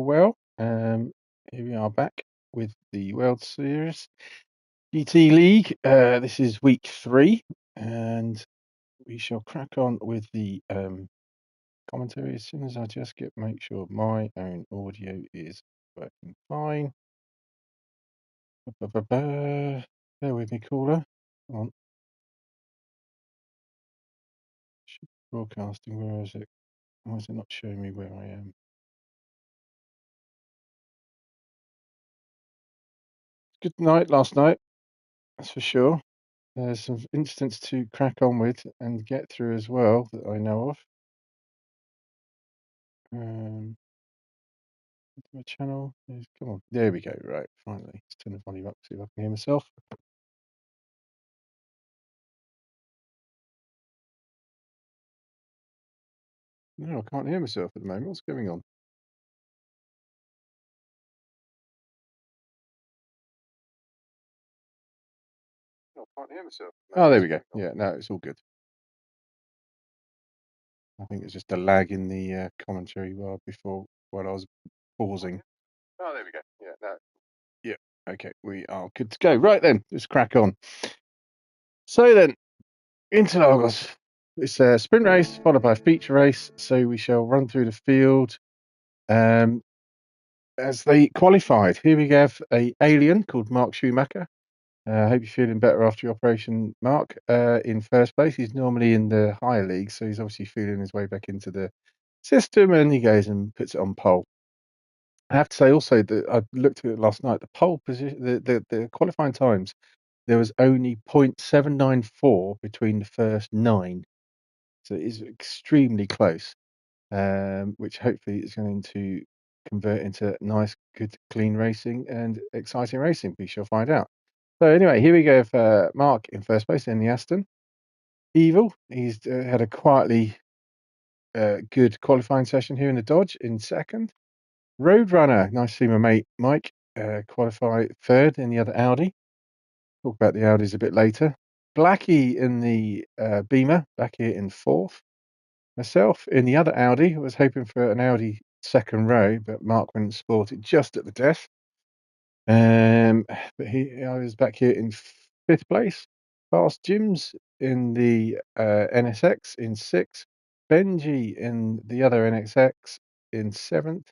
well. Here we are back with the World Series GT League. This is week 3, and we shall crack on with the commentary as soon as I just make sure my own audio is working fine. Bear with me, caller. Come on. Broadcasting, where is it? Why is it not showing me where I am? Good night last night, that's for sure. There's some incidents to crack on with and get through as well that I know of. My channel is, come on, there we go. Right, finally, let's turn the volume up, see if I can hear myself. No, I can't hear myself at the moment. What's going on? No, I can't hear myself. Oh, there we go. Yeah, no, it's all good. I think it's just a lag in the commentary while I was pausing. Oh, there we go. Yeah, no. Yeah, okay, we are good to go. Right then, let's crack on. So then, Interlargos. It's a sprint race followed by a feature race. So we shall run through the field as they qualified. Here we have a alien called Mark Schumacher. I hope you're feeling better after your operation, Mark. In first place, he's normally in the higher league, so he's obviously feeling his way back into the system, and he goes and puts it on pole. I have to say also that I looked at it last night. The pole position, the qualifying times, there was only 0.794 between the first 9, so it is extremely close. Which hopefully is going to convert into nice, good, clean racing and exciting racing. We shall find out. So anyway, here we go for Mark in first place in the Aston. Evil, he's had a quietly good qualifying session here in the Dodge in second. Roadrunner, nice to see my mate Mike qualify third in the other Audi. Talk about the Audis a bit later. Blackie in the Beamer, back here in fourth. Myself in the other Audi, I was hoping for an Audi second row, but Mark went and sport it just at the death. But I was back here in fifth place. Fast Jims in the NSX in sixth. Benji in the other NXX in seventh.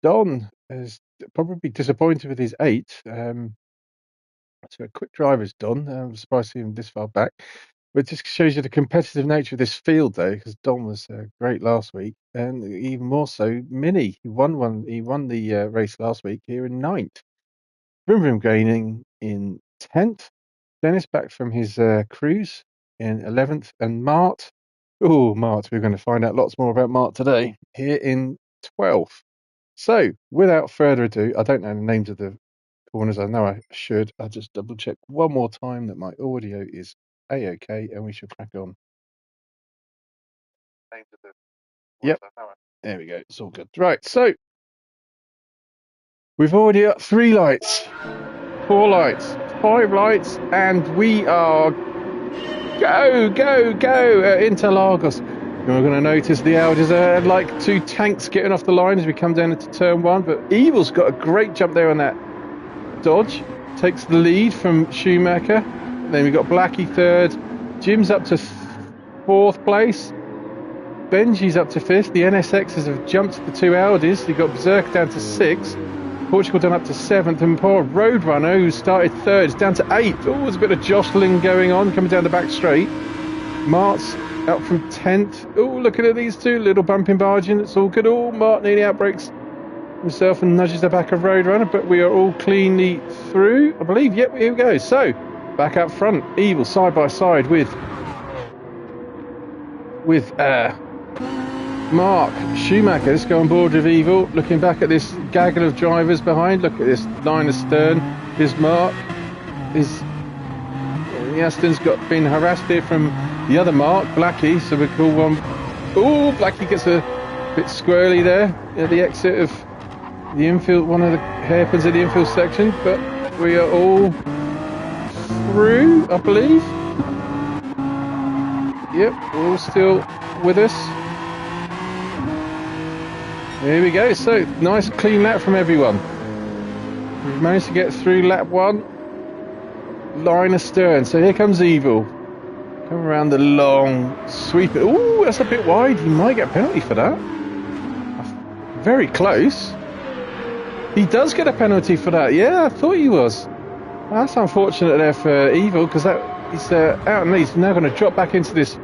Don is probably disappointed with his eighth. So a quick driver's Don. I'm surprised to see him this far back. But it just shows you the competitive nature of this field, though, because Don was great last week, and even more so, Mini. He won the race last week here in 9th. Vroom Vroom gaining in 10th. Dennis back from his cruise in 11th, and Mart. Oh, Mart, we're going to find out lots more about Mart today, here in 12th. So, without further ado, I don't know the names of the corners. I know I should. I'll just double check one more time that my audio is A-OK, and we shall crack on. Yep, there we go. It's all good. Right, so we've already got 3 lights, 4 lights, 5 lights, and we are go Interlargos. You're going to notice the Audis are like 2 tanks getting off the line as we come down into turn 1, but Evil's got a great jump there on that Dodge, takes the lead from Schumacher. Then we've got Blackie third, Jim's up to 4th place, Benji's up to 5th, the NSXs have jumped the 2 Audis, you've got Berserk down to 6th, Portugal down up to 7th, and poor Roadrunner, who started 3rd, is down to 8th. Oh, there's a bit of jostling going on, coming down the back straight. Mart's up from 10th. Oh, looking at these 2, little bumping barging, it's all good. Oh, Mart nearly outbreaks himself and nudges the back of Roadrunner, but we are all cleanly through, I believe. Yep, here we go. So, back up front, Evil side by side with Mark Schumacher. Let's go on board with Evil. Looking back at this gaggle of drivers behind. Look at this line astern. Here's Mark. The Aston's been harassed here from the other Mark, Blackie. So we call one. Oh, Blackie gets a bit squirrely there at the exit of the infield. One of the hairpins of the infield section. But we are all through, I believe. Yep, we're all still with us. Here we go. So, nice clean lap from everyone. We've managed to get through lap 1. Line astern. So here comes Evil. Come around the long sweep. Ooh, that's a bit wide. He might get a penalty for that. Very close. He does get a penalty for that. Yeah, I thought he was. That's unfortunate there for Evil, because he's out and he's now going to drop back into this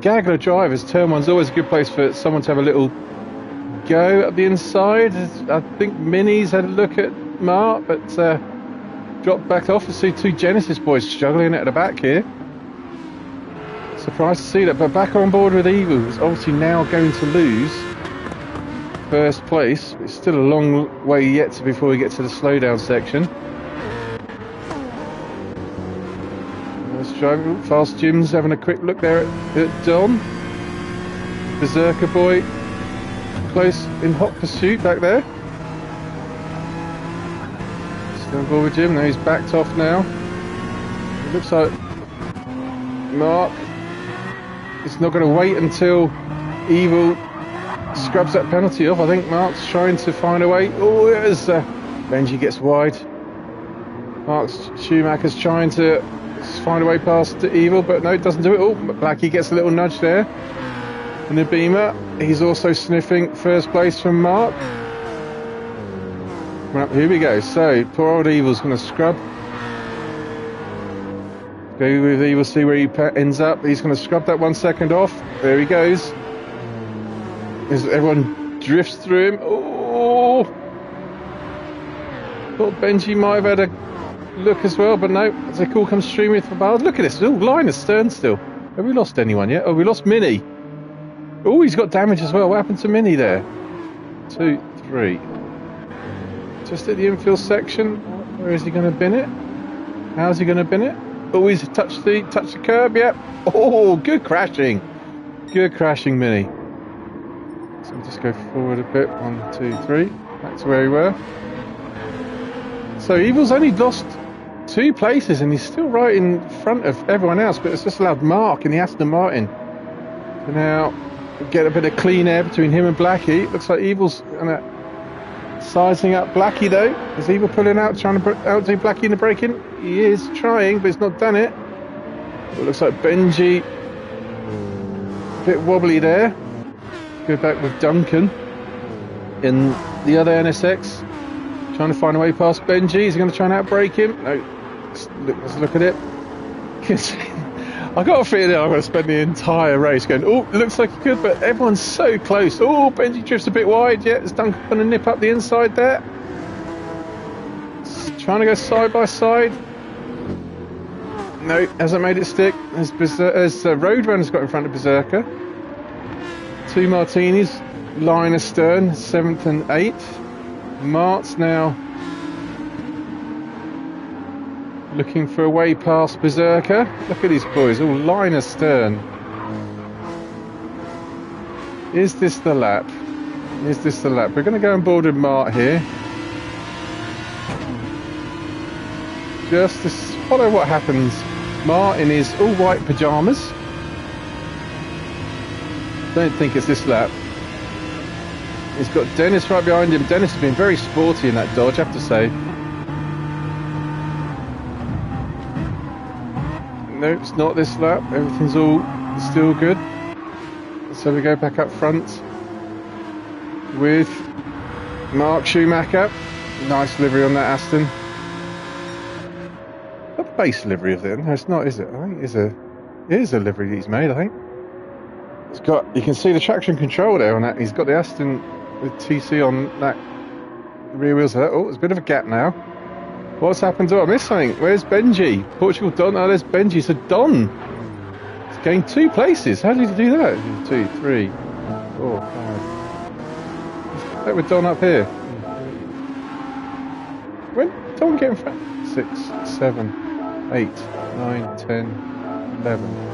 gaggle of drivers. Turn 1's always a good place for someone to have a little go at the inside. I think Minnie's had a look at Mark, but dropped back off. I see two Genesis boys struggling at the back here. Surprised to see that, but back on board with Evil, who's obviously now going to lose first place. It's still a long way yet before we get to the slowdown section. Let's drive. Fast Jim's having a quick look there at Don. Berserker boy close in hot pursuit back there. Still on board with Jim. Now he's backed off now. It looks like Mark is not going to wait until Evil scrubs that penalty off. I think Mark's trying to find a way. Oh, there's Benji gets wide. Schumacher's trying to find a way past Evil, but no, it doesn't do it. Oh, Blackie gets a little nudge there. And the Beamer, he's also sniffing first place from Mark. Well, here we go. So, poor old Evil's going to scrub. Go with Evil, see where he ends up. He's going to scrub that 1 second off. There he goes. As everyone drifts through him. Oh! Thought Benji might have had a look as well, but no. As they call comes streaming for bars. Look at this. Oh, line astern still. Have we lost anyone yet? Oh, we lost Minnie. Oh, he's got damage as well. What happened to Minnie there? 2, 3. Just at the infield section. Where is he going to bin it? How's he going to bin it? Oh, he's touched the curb. Yep. Oh, good crashing. Good crashing, Minnie. So we'll just go forward a bit. 1, 2, 3. Back to where we were. So Evil's only lost 2 places and he's still right in front of everyone else, but it's just allowed Mark in the Aston Martin to now get a bit of clean air between him and Blackie. Looks like Evil's sizing up Blackie though. Is Evil pulling out, trying to outdo Blackie in the braking? He is trying, but he's not done it. It looks like Benji a bit wobbly there. Go back with Duncan in the other NSX. Trying to find a way past Benji. Is he going to try and outbrake him? No. Let's look at it. I got a feeling I'm going to spend the entire race going, oh, looks like he could, but everyone's so close. Oh, Benji drifts a bit wide. Yeah, is Duncan going to nip up the inside there? Trying to go side by side. No, hasn't made it stick. As Roadrunner's got in front of Berserker. 2 Martinis, line astern, 7th and 8th. Mart's now looking for a way past Berserker. Look at these boys, all line astern. Is this the lap? Is this the lap? We're going to go on board with Mart here. Just to follow what happens. Mart in his all white pyjamas. Don't think it's this lap. He's got Dennis right behind him. Dennis has been very sporty in that Dodge, I have to say. No, it's not this lap. Everything's all still good. So we go back up front with Mark Schumacher. Nice livery on that Aston. Not the base livery of it. No, it's not, is it? I think it is a livery that he's made, I think. It's got, you can see the traction control there on that. He's got the Aston with TC on that rear wheels of that. Oh, there's a bit of a gap now. What's happened? Oh, I missed something. Where's Benji? Portugal Don. Oh, there's Benji. So Don. He's gained 2 places. How did he do that? 2, 3, 4, 5. Let's put with Don up here. When Don get in front? 6, 7, 8, 9, 10, 11.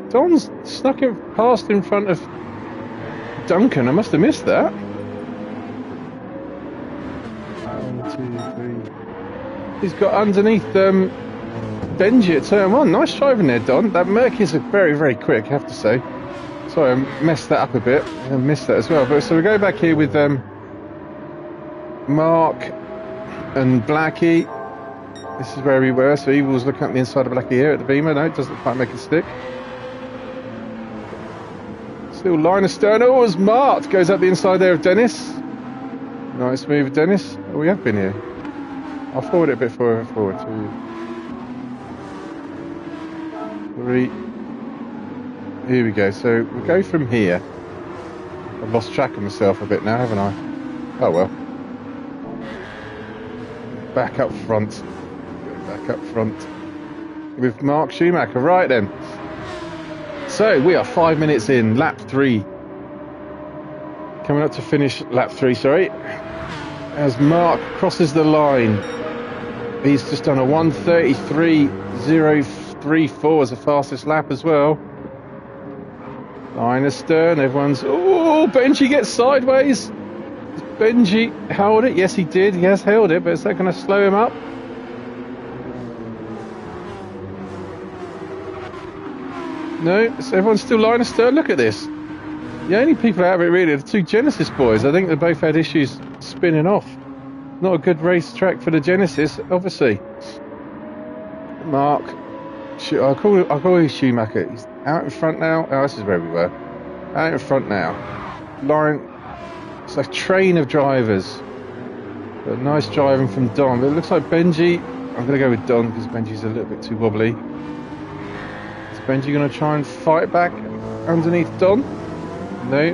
Don's snuck in past in front of Duncan. I must have missed that. 1, 2, 3. He's got underneath Benji at turn 1. Nice driving there, Don. That Merc is very, very quick, I have to say. Sorry, I messed that up a bit. I missed that as well. But so we go back here with Mark and Blackie. This is where we were. So Evil's looking at the inside of Blackie here at the beamer. No, it doesn't quite make it stick. Still line astern. Oh, as Mart goes up the inside there of Dennis. Nice move, Dennis. Oh, we have been here. I'll forward it a bit forward. 2, 3. Here we go. So we'll go from here. I've lost track of myself a bit now, haven't I? Oh well. Back up front. Back up front with Mark Schumacher. Right then. So we are 5 minutes in, lap 3. Coming up to finish lap 3, sorry. As Mark crosses the line. He's just done a 1:33.034 as the fastest lap as well. Line astern, everyone's... Oh, Benji gets sideways. Does Benji hold it? Yes, he did. He has held it, but is that going to slow him up? No, so everyone's still line astern. Look at this. The only people out of it really are the 2 Genesis boys. I think they both had issues spinning off. Not a good race track for the Genesis, obviously. Mark, I'll call him Schumacher. He's out in front now. Oh, this is where we were. Out in front now. Line. It's like a train of drivers. But nice driving from Don. But it looks like Benji. I'm going to go with Don because Benji's a little bit too wobbly. Is Benji going to try and fight back underneath Don? No.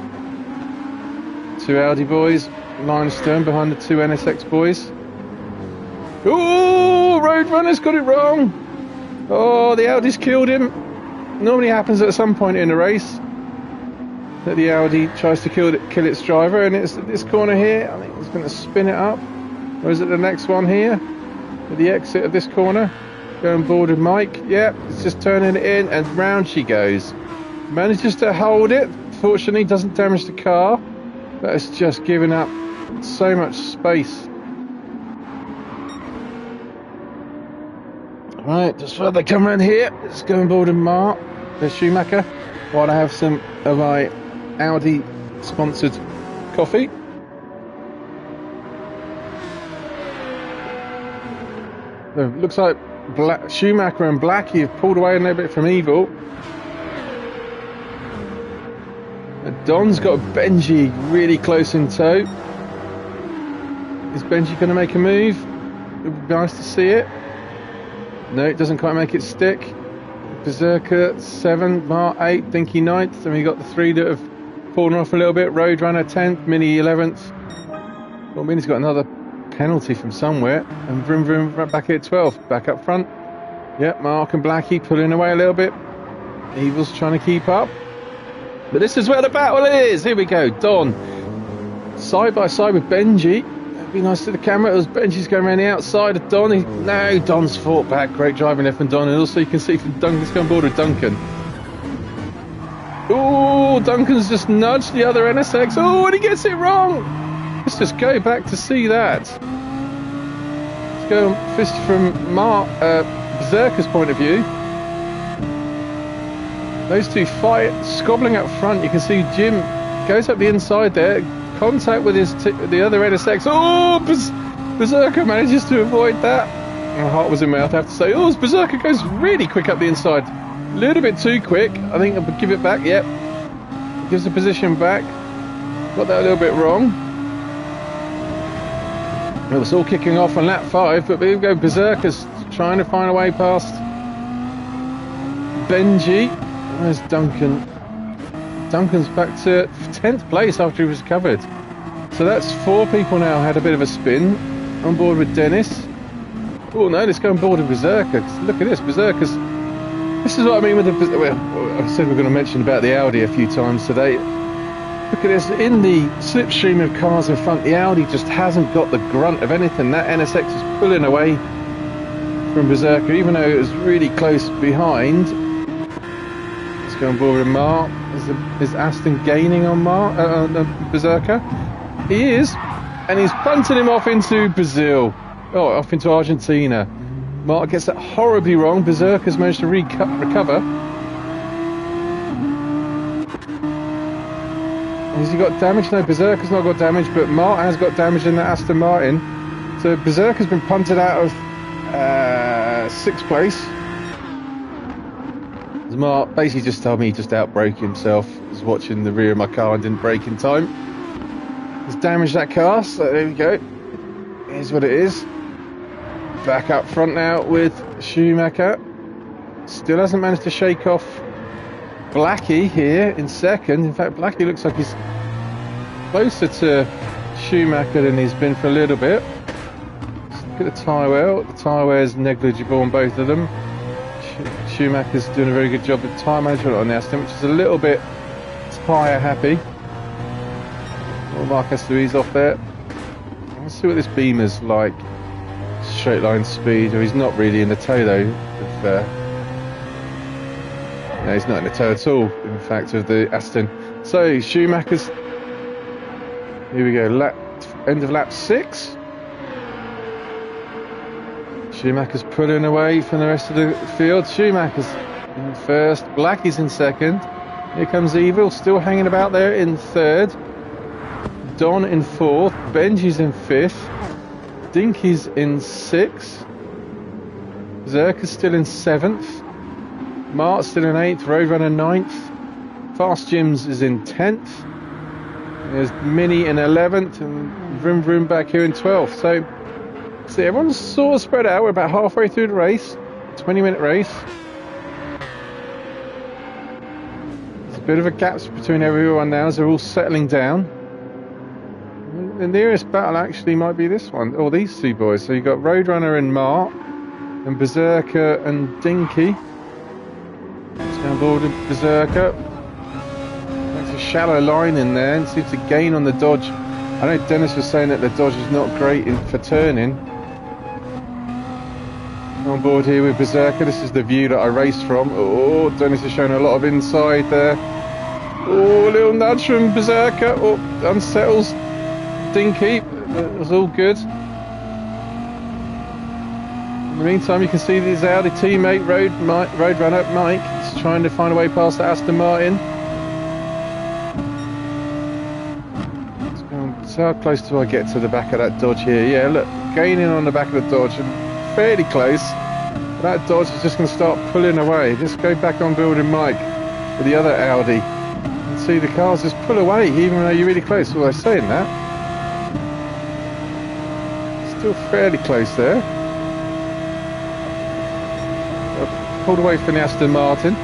2 Audi boys. Line astern behind the 2 NSX boys. Oh, Roadrunner's got it wrong. Oh, the Audi's killed him. Normally happens at some point in a race that the Audi tries to kill its driver, and it's at this corner here. I think it's going to spin it up. Or is it the next one here? At the exit of this corner. Going board with Mike. Yep, it's just turning it in, and round she goes. Manages to hold it. Fortunately, doesn't damage the car. But it's just giving up so much space. Right, just while they come around here, let's go on board with Mark, the Schumacher, while I have some of my Audi sponsored coffee. Looks like Schumacher and Blackie have pulled away a little bit from Evil. Don's got Benji really close in tow. Is Benji going to make a move? It would be nice to see it. No, it doesn't quite make it stick. Berserker 7, Mark 8, Dinky 9th. And we got the 3 that have fallen off a little bit. Roadrunner 10th, Mini 11th. Well, Mini's got another penalty from somewhere. And Vroom Vroom right back at 12th. Back up front. Yep, Mark and Blackie pulling away a little bit. Evil's trying to keep up. But this is where the battle is. Here we go. Don. Side by side with Benji. It'd be nice to the camera as Benji's going around the outside of Don. No, Don's fought back. Great driving there from Don. And also you can see from Duncan's come on board with Duncan. Oh, Duncan's just nudged the other NSX. Oh, and he gets it wrong. Let's just go back to see that. Let's go fist from Berserker's point of view. Those 2 fight, squabbling up front. You can see Jim goes up the inside there, contact with the other NSX. Oh, Berserker manages to avoid that. My heart was in my mouth, I have to say. Oh, Berserker goes really quick up the inside. A little bit too quick. I think I'll give it back. Yep. Gives the position back. Got that a little bit wrong. It was all kicking off on lap 5, but here we go. Berserker's trying to find a way past Benji. Where's Duncan? Duncan's back to 10th place after he was covered. So that's 4 people now had a bit of a spin. On board with Dennis. Oh no, let's go on board with Berserker. Look at this, Berserker's... This is what I mean with the... Well, I said we're going to mention about the Audi a few times today. Look at this, in the slipstream of cars in front, the Audi just hasn't got the grunt of anything. That NSX is pulling away from Berserker, even though it was really close behind. Go on board with Mark. Is Aston gaining on Berserker? He is, and he's punting him off into Brazil. Oh, off into Argentina. Mark gets that horribly wrong. Berserker's managed to recover. Has he got damage? No, Berserker's not got damage, but Mart has got damage in that Aston Martin. So Berserker's been punted out of 6th place. Mart basically just told me he just outbraked himself. He was watching the rear of my car and didn't brake in time. He's damaged that car, so there we go. Here's what it is. Back up front now with Schumacher. Still hasn't managed to shake off Blackie here in 2nd. In fact, Blackie looks like he's closer to Schumacher than he's been for a little bit. Let's look at the tyre wear. The tyre wear is negligible on both of them. Schumacher's doing a very good job with tyre management on the Aston, which is a little bit tyre happy. Well, Mark has to ease off there. Let's see what this Beamer's like. Straight line speed, or he's not really in the tow though. No, he's not in the tow at all, in fact, of the Aston. So, Schumacher's... Here we go, end of lap 6. Schumacher's pulling away from the rest of the field. Schumacher's in 1st, Blackie's in 2nd. Here comes Evil, still hanging about there in 3rd. Don in 4th, Benji's in 5th. Dinky's in 6th. Zerka's still in 7th. Mart's still in 8th. Roadrunner 9th. Fast Jims is in 10th. There's Mini in 11th. And Vroom Vroom back here in 12th. So, see, everyone's sort of spread out. We're about halfway through the race. 20-minute race. There's a bit of a gap between everyone now as they're all settling down. The nearest battle actually might be this one, or these two boys. So you've got Roadrunner and Mart, and Berserker and Dinky. Let's go on board with Berserker. Makes a shallow line in there and seems to gain on the dodge. I know Dennis was saying that the dodge is not great for turning. On board here with Berserker. This is the view that I raced from. Oh, Dennis is showing a lot of inside there. Oh, a little nudge from Berserker. Oh, unsettles Dinky. That was all good. In the meantime, you can see his Audi teammate Roadrunner Mike is trying to find a way past the Aston Martin. So how close do I get to the back of that Dodge here? Yeah, look, gaining on the back of the Dodge and fairly close. But that Dodge is just going to start pulling away. Just go back on building Mike with the other Audi. And see the cars just pull away even though you're really close. Well, I'm saying that. Still fairly close there. I've pulled away from the Aston Martin.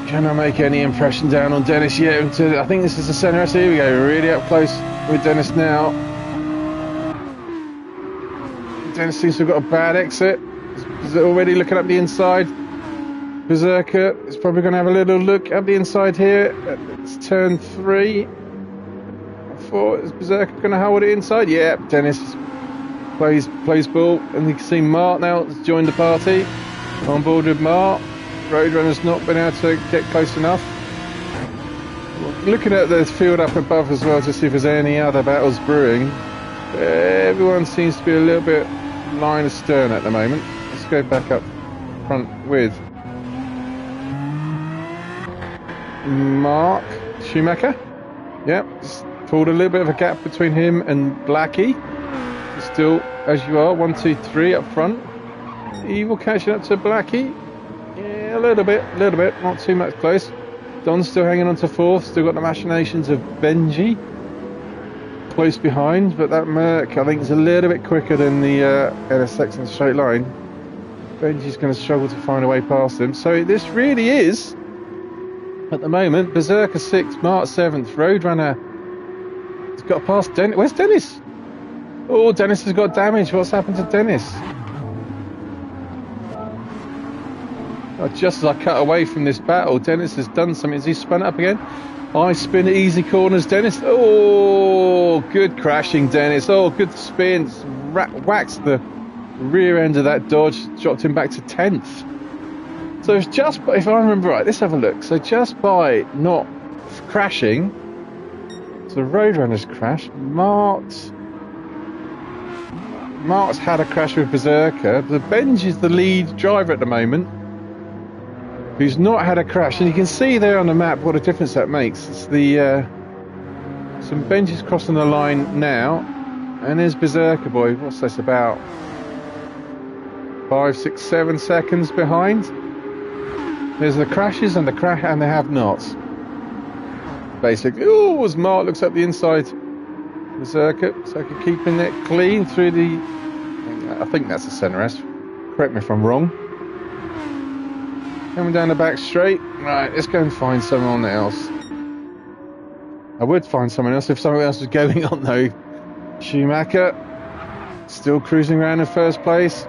Can I make any impression down on Dennis yet? I think this is the centre. So here we go. We're really up close with Dennis now. Dennis seems to have got a bad exit. He's already looking up the inside. Berserker is probably going to have a little look up the inside here. It's turn 3. 4. Is Berserker going to hold it inside? Yeah, Dennis plays ball. And you can see Mart now has joined the party. On board with Mart. Roadrunner's not been able to get close enough. Looking at the field up above as well to see if there's any other battles brewing. Everyone seems to be a little bit line astern at the moment. Let's go back up front with Mark Schumacher. Yep, just pulled a little bit of a gap between him and Blackie. Still, as you are, 1, 2, 3 up front. Evil catching up to Blackie. Yeah, a little bit, not too much close. Don's still hanging on to 4th, still got the machinations of Benji close behind, but that Merc I think is a little bit quicker than the NSX in a straight line. Benji's going to struggle to find a way past him. So this really is, at the moment, Berserker 6th, Mart 7th, Roadrunner has got past Dennis. Where's Dennis? Oh, Dennis has got damage. What's happened to Dennis? Just as I cut away from this battle, Dennis has done something. Has he spun up again? I spin easy corners, Dennis. Oh, good crashing, Dennis. Oh, good spin. Whacks the rear end of that Dodge. Dropped him back to 10th. So it's just, if I remember right, let's have a look. So just by not crashing, so Roadrunner's crashed. Mark's had a crash with Berserker. The Benj is the lead driver at the moment. who's not had a crash, and you can see there on the map what a difference that makes. It's the some Benji's crossing the line now, and there's Berserker Boy. What's this, about 5, 6, 7 seconds behind? There's the crashes and the have-nots. Basically, oh, as Mark looks up the inside, Berserker keeping it clean through the. I think that's the centre S. Correct me if I'm wrong. Coming down the back straight. Right, let's go and find someone else. I would find someone else if someone else was going on though. Schumacher still cruising around in first place.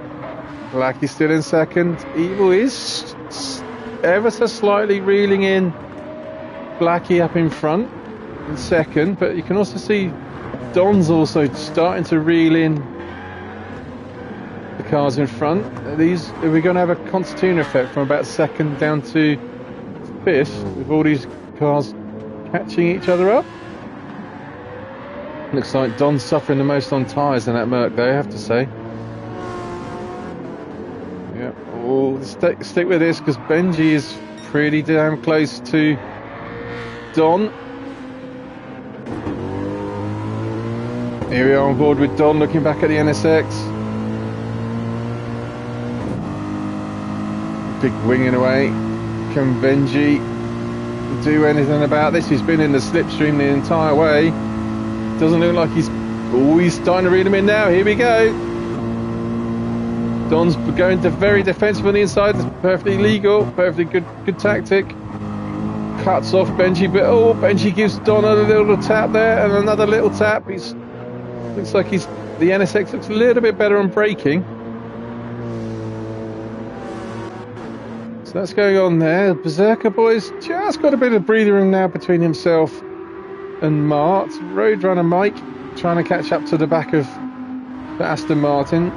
Blackie still in second. Evil is ever so slightly reeling in Blackie up in front in second, but you can also see Don's also starting to reel in the cars in front. Are we going to have a concertina effect from about second down to fifth with all these cars catching each other up? Looks like Don's suffering the most on tyres in that Merc though, I have to say. Yeah, we'll stick with this because Benji is pretty damn close to Don. Here we are on board with Don looking back at the NSX. Big winging away. Can Benji do anything about this? He's been in the slipstream the entire way. Doesn't look like he's starting to reel him in now. Here we go. Don's going to very defensive on the inside. That's perfectly legal, perfectly good tactic. Cuts off Benji, but Benji gives Don a little tap there and another little tap. Looks like the NSX looks a little bit better on braking. So that's going on there. Berserker Boy's just got a bit of breathing room now between himself and Mart. Roadrunner Mike trying to catch up to the back of the Aston Martin.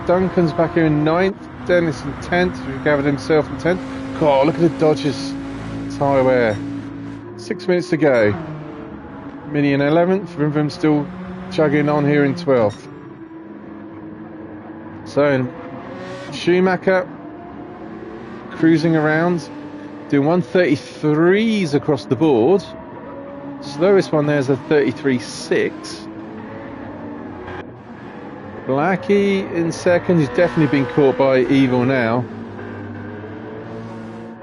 Duncan's back here in 9th. Dennis in 10th. He's gathered himself in 10th. God, look at the Dodgers tyre wear. 6 minutes to go. Mini in 11th. Vroom Vroom still chugging on here in 12th. So Schumacher cruising around, doing 133s across the board. Slowest one there's a 33.6. Blackie in second. He's definitely been caught by Evil now.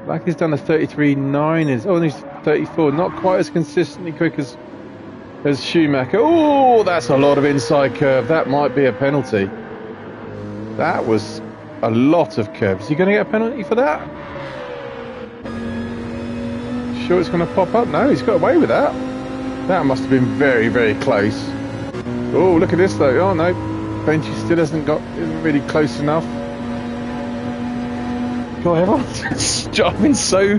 Blackie's done a 33.9. And he's 34. Not quite as consistently quick as Schumacher. Oh, that's a lot of inside curve. That might be a penalty. That was a lot of curves. Is he going to get a penalty for that? Sure it's going to pop up? No, he's got away with that. That must have been very, very close. Oh, look at this though. Oh no, Benji still isn't really close enough. God, everyone's driving so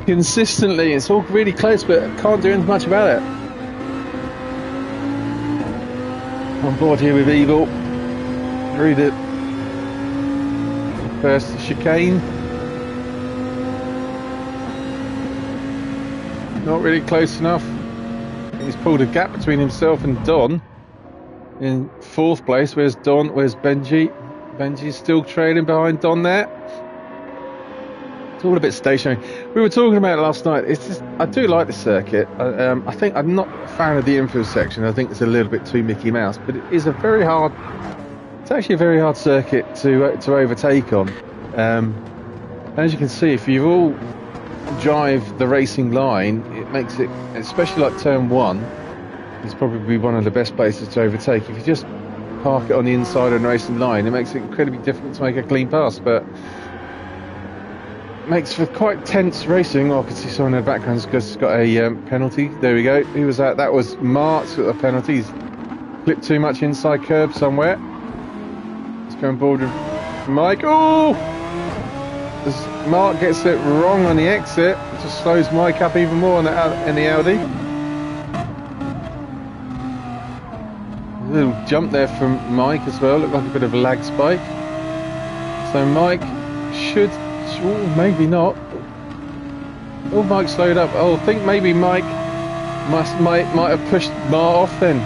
consistently. It's all really close, but can't do much about it. On board here with Evil. Through the first chicane. Not really close enough. He's pulled a gap between himself and Don in 4th place. Where's Benji? Benji's still trailing behind Don there. It's all a bit stationary. We were talking about it last night. It's just, I do like the circuit. I think I'm not a fan of the infield section. I think it's a little bit too Mickey Mouse, but it is it's actually a very hard circuit to overtake on. As you can see, if you all drive the racing line, it makes it, especially like turn 1, it's probably one of the best places to overtake. If you just park it on the inside of the racing line, it makes it incredibly difficult to make a clean pass, but it makes for quite tense racing. I can see someone in the background has got a penalty. There we go. Who was that? That was Mart's got a penalty. He's clipped too much inside curb somewhere. Let's go on board with Mike. Oh! As Mark gets it wrong on the exit, it just slows Mike up even more in the Audi. A little jump there from Mike as well, looked like a bit of a lag spike. So Mike should, maybe not. Oh, Mike slowed up. Oh, I think maybe Mike might have pushed Mart off then.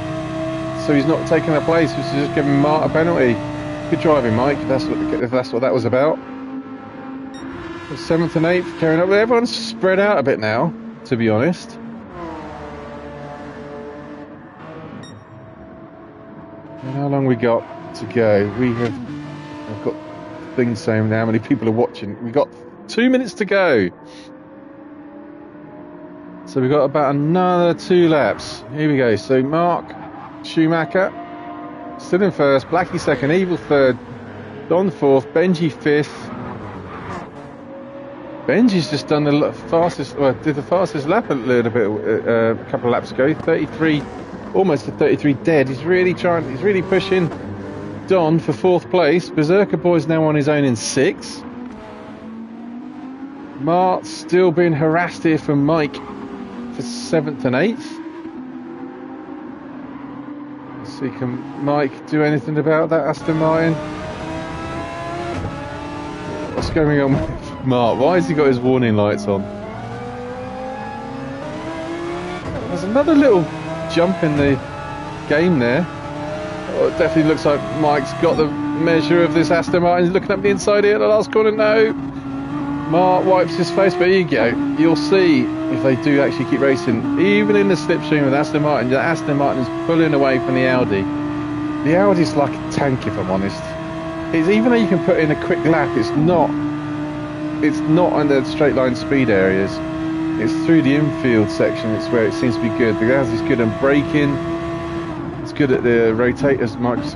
So he's not taking a place, which is just giving Mart a penalty. Good driving, Mike, if that's what that was about. 7th and 8th carrying up. Everyone's spread out a bit now, to be honest. And how long we got to go? I've got things saying how many people are watching. We've got 2 minutes to go. So we've got about another 2 laps. Here we go. So Mark Schumacher still in first, Blackie second, Evil third, Don fourth, Benji fifth. Benji's just done the fastest, well, did the fastest lap a little bit, a couple of laps ago. 33, almost to 33 dead. He's really pushing Don for 4th place. Berserker Boy's now on his own in 6th. Mart's still being harassed here from Mike for 7th and 8th. Let's see, can Mike do anything about that Aston Martin? What's going on with Mark? Why has he got his warning lights on? There's another little jump in the game there. Oh, it definitely looks like Mike's got the measure of this Aston Martin. He's looking up the inside here at the last corner. No! Mark wipes his face, but here you go. You'll see if they do actually keep racing. Even in the slipstream with Aston Martin, the Aston Martin is pulling away from the Audi. The Audi's like a tank, if I'm honest. It's, even though you can put in a quick lap, it's not on the straight line speed areas. It's through the infield section. It's where it seems to be good. The Audi's good at braking. It's good at the rotate, as Mike was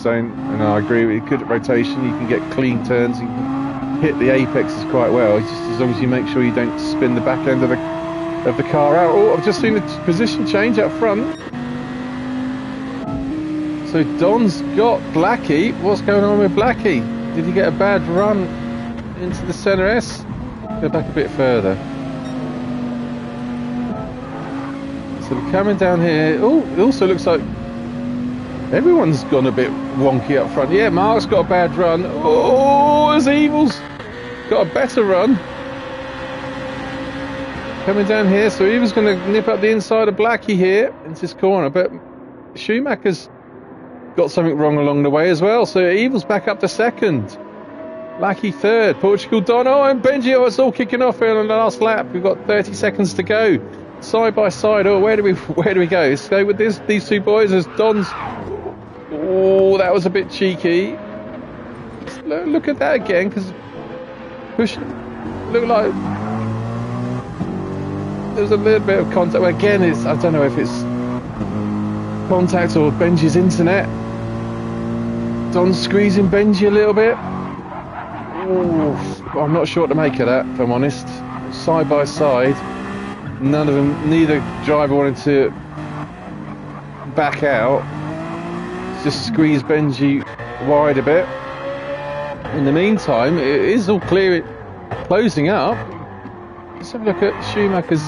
saying, and I agree with you. Good at rotation. You can get clean turns. You can hit the apexes quite well. It's just as long as you make sure you don't spin the back end of the car out. Oh, I've just seen the position change up front. So Don's got Blackie. What's going on with Blackie? Did he get a bad run into the centre S? Go back a bit further. So we're coming down here. Oh, it also looks like everyone's gone a bit wonky up front. Yeah, Mark's got a bad run. Oh, there's Evil's got a better run. Coming down here, so Evil's going to nip up the inside of Blackie here into this corner, but Schumacher's got something wrong along the way as well. So Evil's back up to second. Blackie third. Portugal Don. Oh, and Benji. Oh, it's all kicking off here on the last lap. We've got 30 seconds to go. Side by side. Oh, where do we go? Let's go with these two boys as Don's. Oh, that was a bit cheeky. Look at that again, because push looked like there was a little bit of contact. Well, again, I don't know if it's contact or Benji's internet. Don's squeezing Benji a little bit. Ooh, I'm not sure what to make of that, if I'm honest. Side by side, neither driver wanted to back out. Just squeeze Benji wide a bit. In the meantime, it is all clear, closing up. Let's have a look at Schumacher's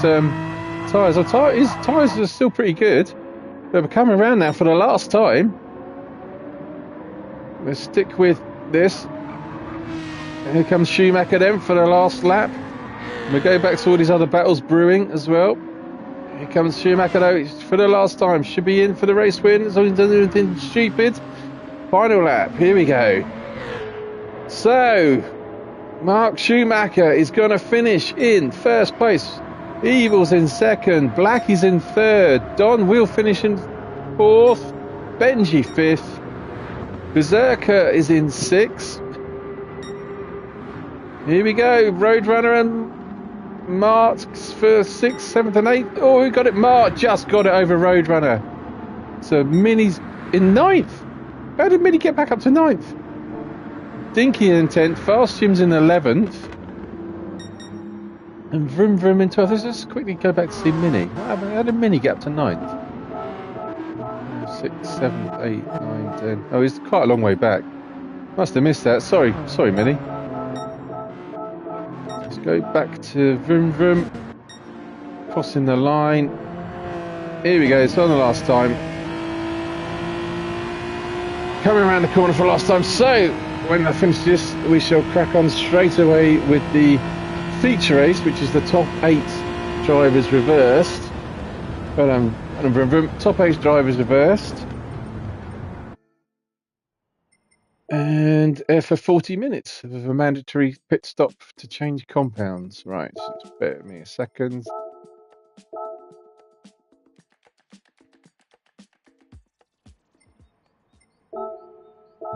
tyres. His tyres are still pretty good. They're coming around now for the last time. Let's stick with this. And here comes Schumacher then for the last lap. We go back to all these other battles brewing as well. Here comes Schumacher though, for the last time. Should be in for the race win, as long as he doesn't do anything stupid. Final lap, here we go. So, Mark Schumacher is going to finish in first place. Evil's in second. Blackie's in third. Don will finish in fourth. Benji fifth. Berserker is in sixth. Here we go. Roadrunner and Mart for 6th, 7th and 8th. Oh, we got it. Mart just got it over Roadrunner. So Mini's in 9th. How did Mini get back up to 9th? Dinky in 10th. Fast Jim's in 11th. And Vroom Vroom in 12th. Let's just quickly go back to see Mini. How did Mini get up to 9th? 6th, 7th, 8th, 9th, 10th. Oh, he's quite a long way back. Must have missed that. Sorry, Mini. Let's go back to Vroom Vroom. Crossing the line. Here we go. It's on the last time. Coming around the corner for the last time. So, when I finish this, we shall crack on straight away with the feature race, which is the top 8 drivers reversed. Vroom Vroom. Top 8 drivers reversed. And and for 40 minutes with a mandatory pit stop to change compounds. Right, so just bear with me a second.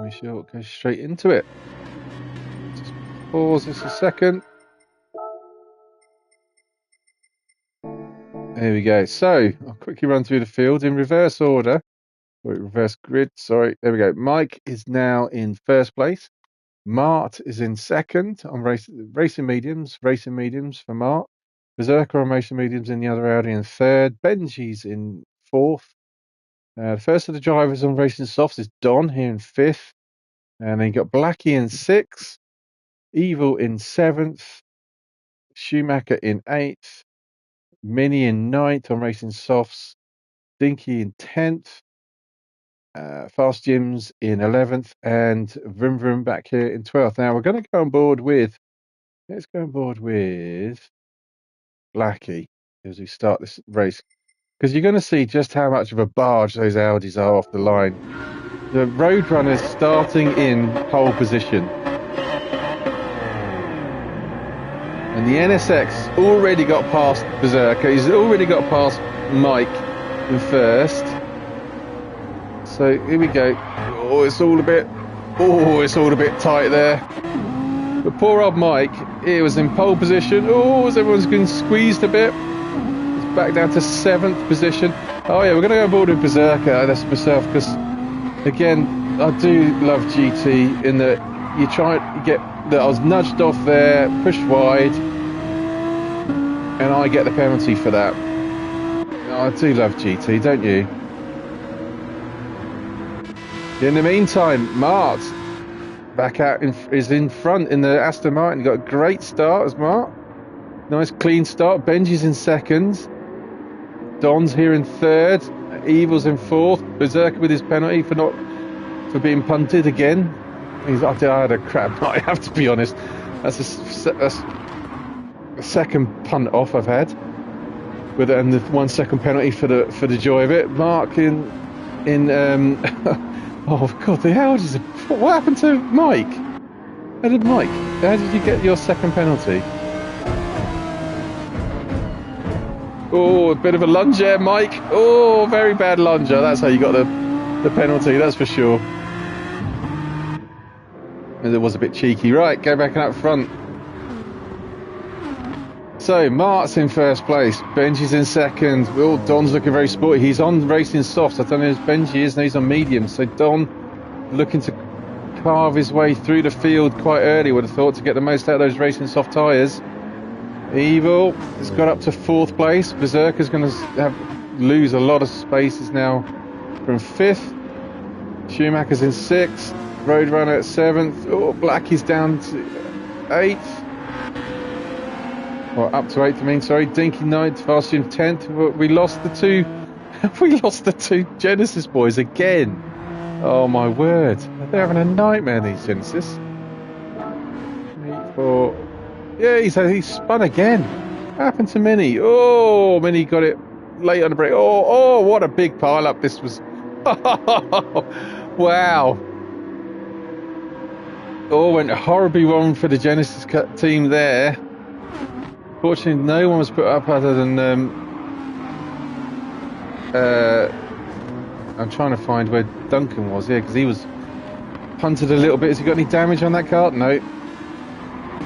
We shall go straight into it. Just pause this a second. There we go. So I'll quickly run through the field in reverse order. Or reverse grid, sorry. There we go. Mike is now in first place. Mart is in second on racing mediums for Mart. Berserker on racing mediums in the other Audi in third. Benji's in fourth. First of the drivers on racing softs is Don here in fifth. And then you got Blackie in sixth. Evil in seventh. Schumacher in eighth. Mini in ninth on racing softs. Dinky in 10th. Fast Jims in 11th, and Vroom Vroom back here in 12th. Now we're going to go on board with, let's go on board with Blackie as we start this race, because you're going to see just how much of a barge those Audis are off the line. The Roadrunner's starting in pole position, and the NSX already got past Berserker. He's already got past Mike in first. So here we go. It's all a bit tight there. But poor old Mike, he was in pole position. As everyone's been squeezed a bit. It's back down to 7th position. Oh yeah, we're going to go on board with Berserker. That's myself, because again, I do love GT in that you try to get that. I was nudged off there, pushed wide, and I get the penalty for that. I do love GT, don't you? In the meantime, Mart back out is in front in the Aston Martin. He got a great start as Mart. Nice clean start. Benji's in second. Don's here in third. Evil's in fourth. Berserker with his penalty for being punted again. I had a crap night, I have to be honest. That's a second punt off I've had. And the 1 second penalty for the joy of it. Mark in oh God, the Audis! What happened to Mike? How did you get your second penalty? Oh, a bit of a lunge there, Mike. Oh, very bad lunger. That's how you got the penalty, that's for sure. And it was a bit cheeky. Right, go back up front. So, Mart's in first place. Benji's in second. Oh, Don's looking very sporty. He's on racing softs. I don't know if Benji is, and he's on mediums. So, Don looking to carve his way through the field quite early, would have thought, to get the most out of those racing soft tyres. Evil has got up to 4th place. Berserker's going to lose a lot of spaces now from 5th. Schumacher's in 6th. Roadrunner at 7th. Oh, Blackie's down to 8th. Well, up to 8th, I mean, sorry. Dinky 9th, Fast Jim 10th. We lost the two. We lost the two Genesis boys again. Oh my word. They're having a nightmare, these Genesis. 8, 4. Yeah, he's spun again. What happened to Mini? Oh, Mini got it late on the brake. Oh, what a big pile up this was. Wow. Oh, went horribly wrong for the Genesis team there. Fortunately, no one was put up other than I'm trying to find where Duncan was here, because he was punted a little bit. Has he got any damage on that car? No.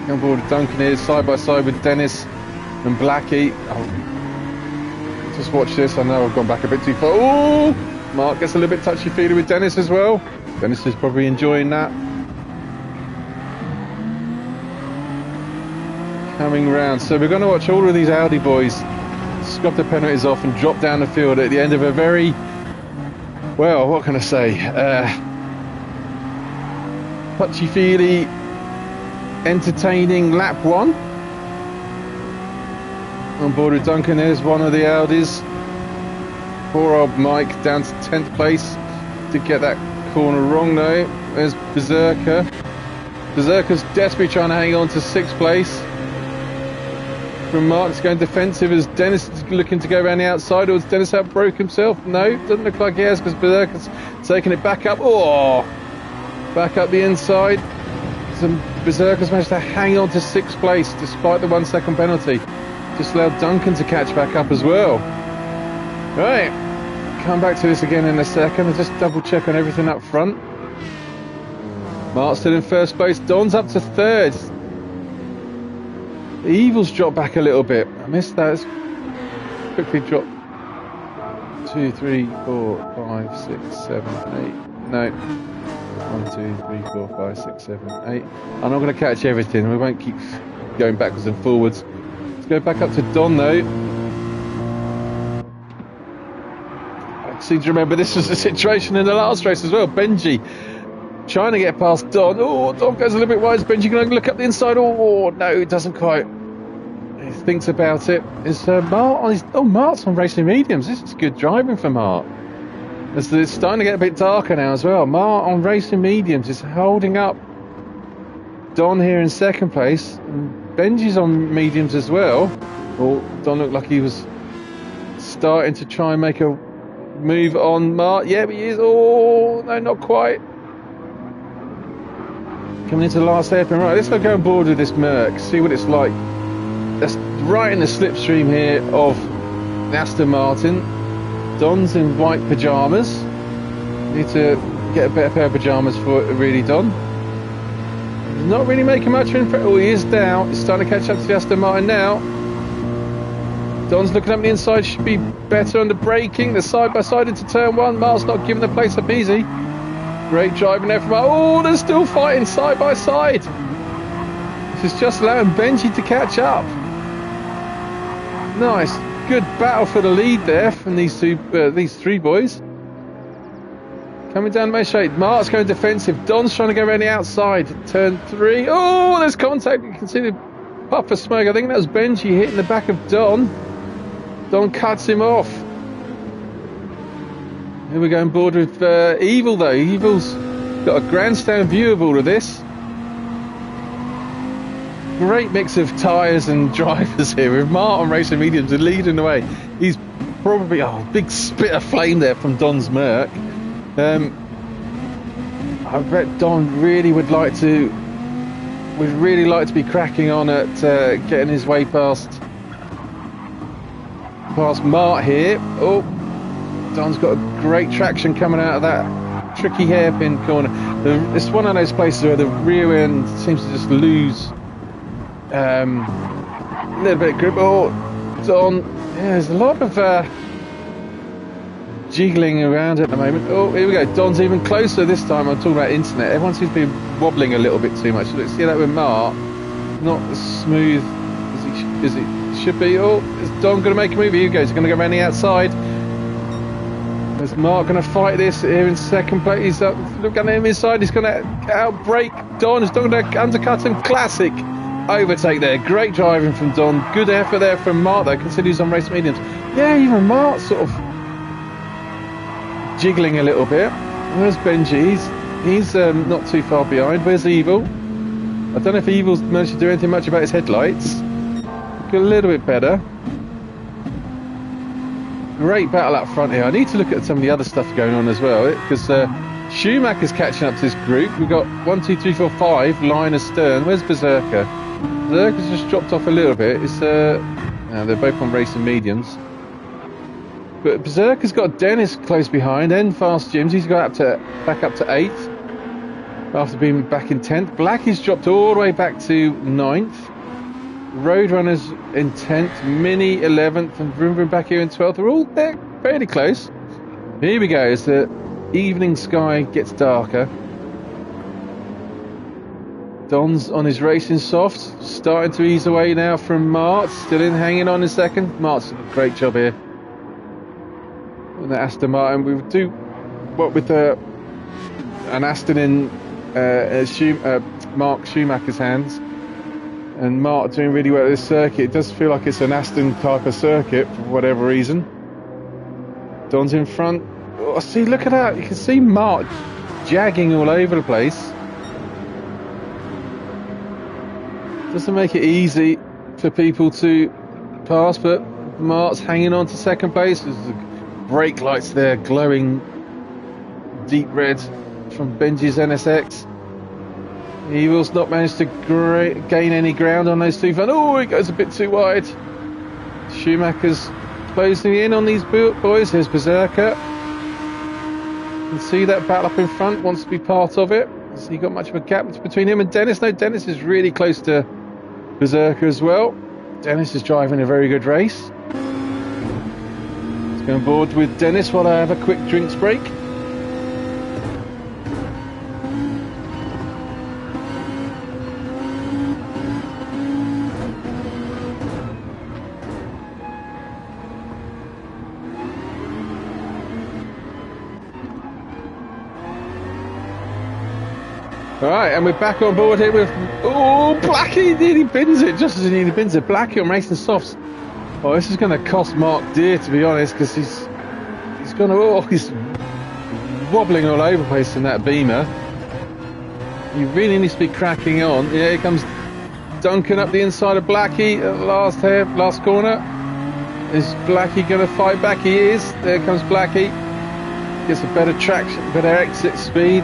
On board with Duncan here, side by side with Dennis and Blackie. Oh, just watch this. I know I've gone back a bit too far. Oh, Mark gets a little bit touchy-feely with Dennis as well. Dennis is probably enjoying that. Coming round. So we're going to watch all of these Audi boys scrub the penalties off and drop down the field at the end of a very, well, what can I say? Touchy-feely, entertaining lap 1. On board with Duncan, there's one of the Audis. Poor old Mike down to 10th place. Did get that corner wrong though. There's Berserker. Berserker's desperately trying to hang on to 6th place. From Mark's going defensive as Dennis is looking to go around the outside. Or has Dennis outbroke himself? No, doesn't look like he has, because Berserker's taking it back up. Oh! Back up the inside. Some Berserkers managed to hang on to 6th place despite the 1 second penalty. Just allowed Duncan to catch back up as well. Right, come back to this again in a second. I'll just double check on everything up front. Mark's still in 1st place. Don's up to 3rd. The Evils dropped back a little bit. I missed that. It's quickly dropped 2, 3, 4, 5, 6, 7, 8. No. 1, 2, 3, 4, 5, 6, 7, 8. I'm not going to catch everything. We won't keep going backwards and forwards. Let's go back up to Don though. I seem to remember this was the situation in the last race as well. Benji trying to get past Don. Oh, Don goes a little bit wide. Is Benji going to look up the inside? Oh, no, it doesn't quite. He thinks about it. Is Mark on his... Oh, Mark's on racing mediums. This is good driving for Mark. It's starting to get a bit darker now as well. Mark on racing mediums is holding up Don here in 2nd place. And Benji's on mediums as well. Oh, Don looked like he was starting to try and make a move on Mark. Yeah, but he is. Oh, no, not quite. Coming into the last hairpin. Right, let's go on board with this Merc. See what it's like. That's right in the slipstream here of Aston Martin. Don's in white pyjamas. Need to get a better pair of pyjamas for it, really, Don. He's not really making much of an impression. Oh, he is down. He's starting to catch up to the Aston Martin now. Don's looking up the inside. Should be better under braking. The side by side into turn 1. Mark's not giving the place up easy. Great driving there from Mark. Oh, they're still fighting side by side. This is just allowing Benji to catch up. Nice. Good battle for the lead there from these 3 boys. Coming down the main straight. Mark's going defensive. Don's trying to go around the outside. Turn 3. Oh, there's contact. You can see the puff of smoke. I think that was Benji hitting the back of Don. Don cuts him off. Here we go on board with Evil though. Evil's got a grandstand view of all of this. Great mix of tyres and drivers here with Mark on racing mediums and leading the way. He's probably big spit of flame there from Don's Merc. I bet Don really would really like to be cracking on at getting his way past Mark here. Oh, Don's got a great traction coming out of that tricky hairpin corner. It's one of those places where the rear end seems to just lose a little bit of grip. Oh, Don, yeah, there's a lot of jiggling around at the moment. Oh, here we go. Don's even closer this time. I'm talking about internet. Everyone seems to be wobbling a little bit too much. Let's see that with Mark. Not as smooth as it should be. Oh, is Don going to make a move? Here he goes. He's going to go around the outside. Is Mark going to fight this here in 2nd place? He's up. Look at him inside. He's going to outbrake Don. He's not going to undercut him. Classic overtake there. Great driving from Don. Good effort there from Mark though, considering he's on race mediums. Yeah, even Mark sort of jiggling a little bit. Where's Benji? He's not too far behind. Where's Evil? I don't know if Evil's managed to do anything much about his headlights. Look a little bit better. Great battle up front here. I need to look at some of the other stuff going on as well, because Schumacher's catching up to this group. We've got 1, 2, 3, 4, 5 line astern. Where's Berserker? Berserker's just dropped off a little bit. It's they're both on racing mediums. But Berserker's got Dennis close behind, and Fast Jims. He's got back up to 8th after being back in 10th. Blackie's dropped all the way back to 9th. Roadrunners in 10th, Mini 11th, and Vroom Vroom back here in 12th. They're all there, fairly close. Here we go, as the evening sky gets darker. Don's on his racing soft, starting to ease away now from Mart, still hanging on in 2nd. Mart's done a great job here. And the Aston Martin, we would do what with an Aston in Mark Schumacher's hands. And Mark doing really well at this circuit. It does feel like it's an Aston type of circuit for whatever reason. Don's in front. Oh, see, look at that. You can see Mark jagging all over the place. Doesn't make it easy for people to pass, but Mark's hanging on to 2nd place. There's the brake lights there glowing deep red from Benji's NSX. Evil's not managed to gain any ground on those two. Oh, it goes a bit too wide. Schumacher's closing in on these boys. There's Berserker. You can see that battle up in front, wants to be part of it. Has he got much of a gap between him and Dennis? No, Dennis is really close to Berserker as well. Dennis is driving a very good race. Let's go on board with Dennis while I have a quick drinks break. Alright, and we're back on board here with... Oh, Blackie nearly bins it, just as he nearly bins it. Blackie on Racing Softs. Oh, this is going to cost Mark dear, to be honest, because he's going to... Oh, he's wobbling all over the place in that Beamer. He really needs to be cracking on. Yeah, here comes Duncan up the inside of Blackie at the last corner. Is Blackie going to fight back? He is. There comes Blackie. Gets a better traction, better exit speed.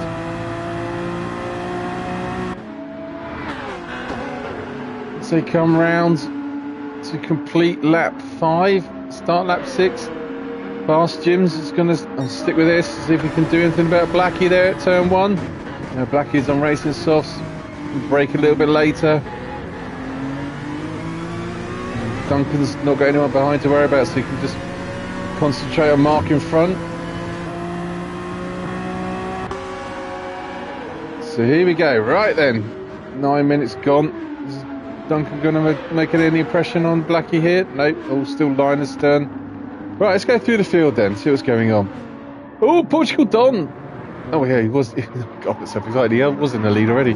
They come round to complete lap 5, start lap 6. Fast Jim's is going to stick with this, see if we can do anything about Blackie there at turn 1. Now Blackie's on Racing Softs, brake a little bit later. Duncan's not got anyone behind to worry about, so he can just concentrate on Mark in front. So here we go, right then, 9 minutes gone. Duncan going to make any impression on Blackie here? Nope, all still line as stern. Right, let's go through the field then, see what's going on. Oh, Portugal Don! Oh yeah, he was... God, that's so excited. He was in the lead already.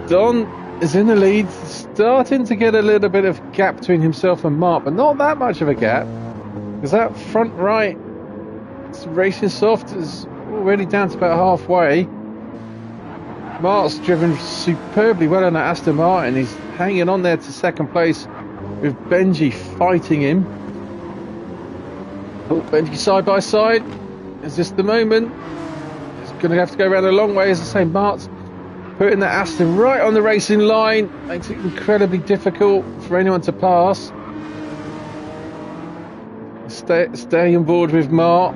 Don is in the lead, starting to get a little bit of gap between himself and Mark, but not that much of a gap. Because that front right, Racing Soft, is already down to about halfway. Mark's driven superbly well on that Aston Martin. He's hanging on there to second place with Benji fighting him. Oh, Benji side by side. Is this the moment? He's going to have to go around a long way. As I say, Mark's putting the Aston right on the racing line. Makes it incredibly difficult for anyone to pass. Stay on board with Mark.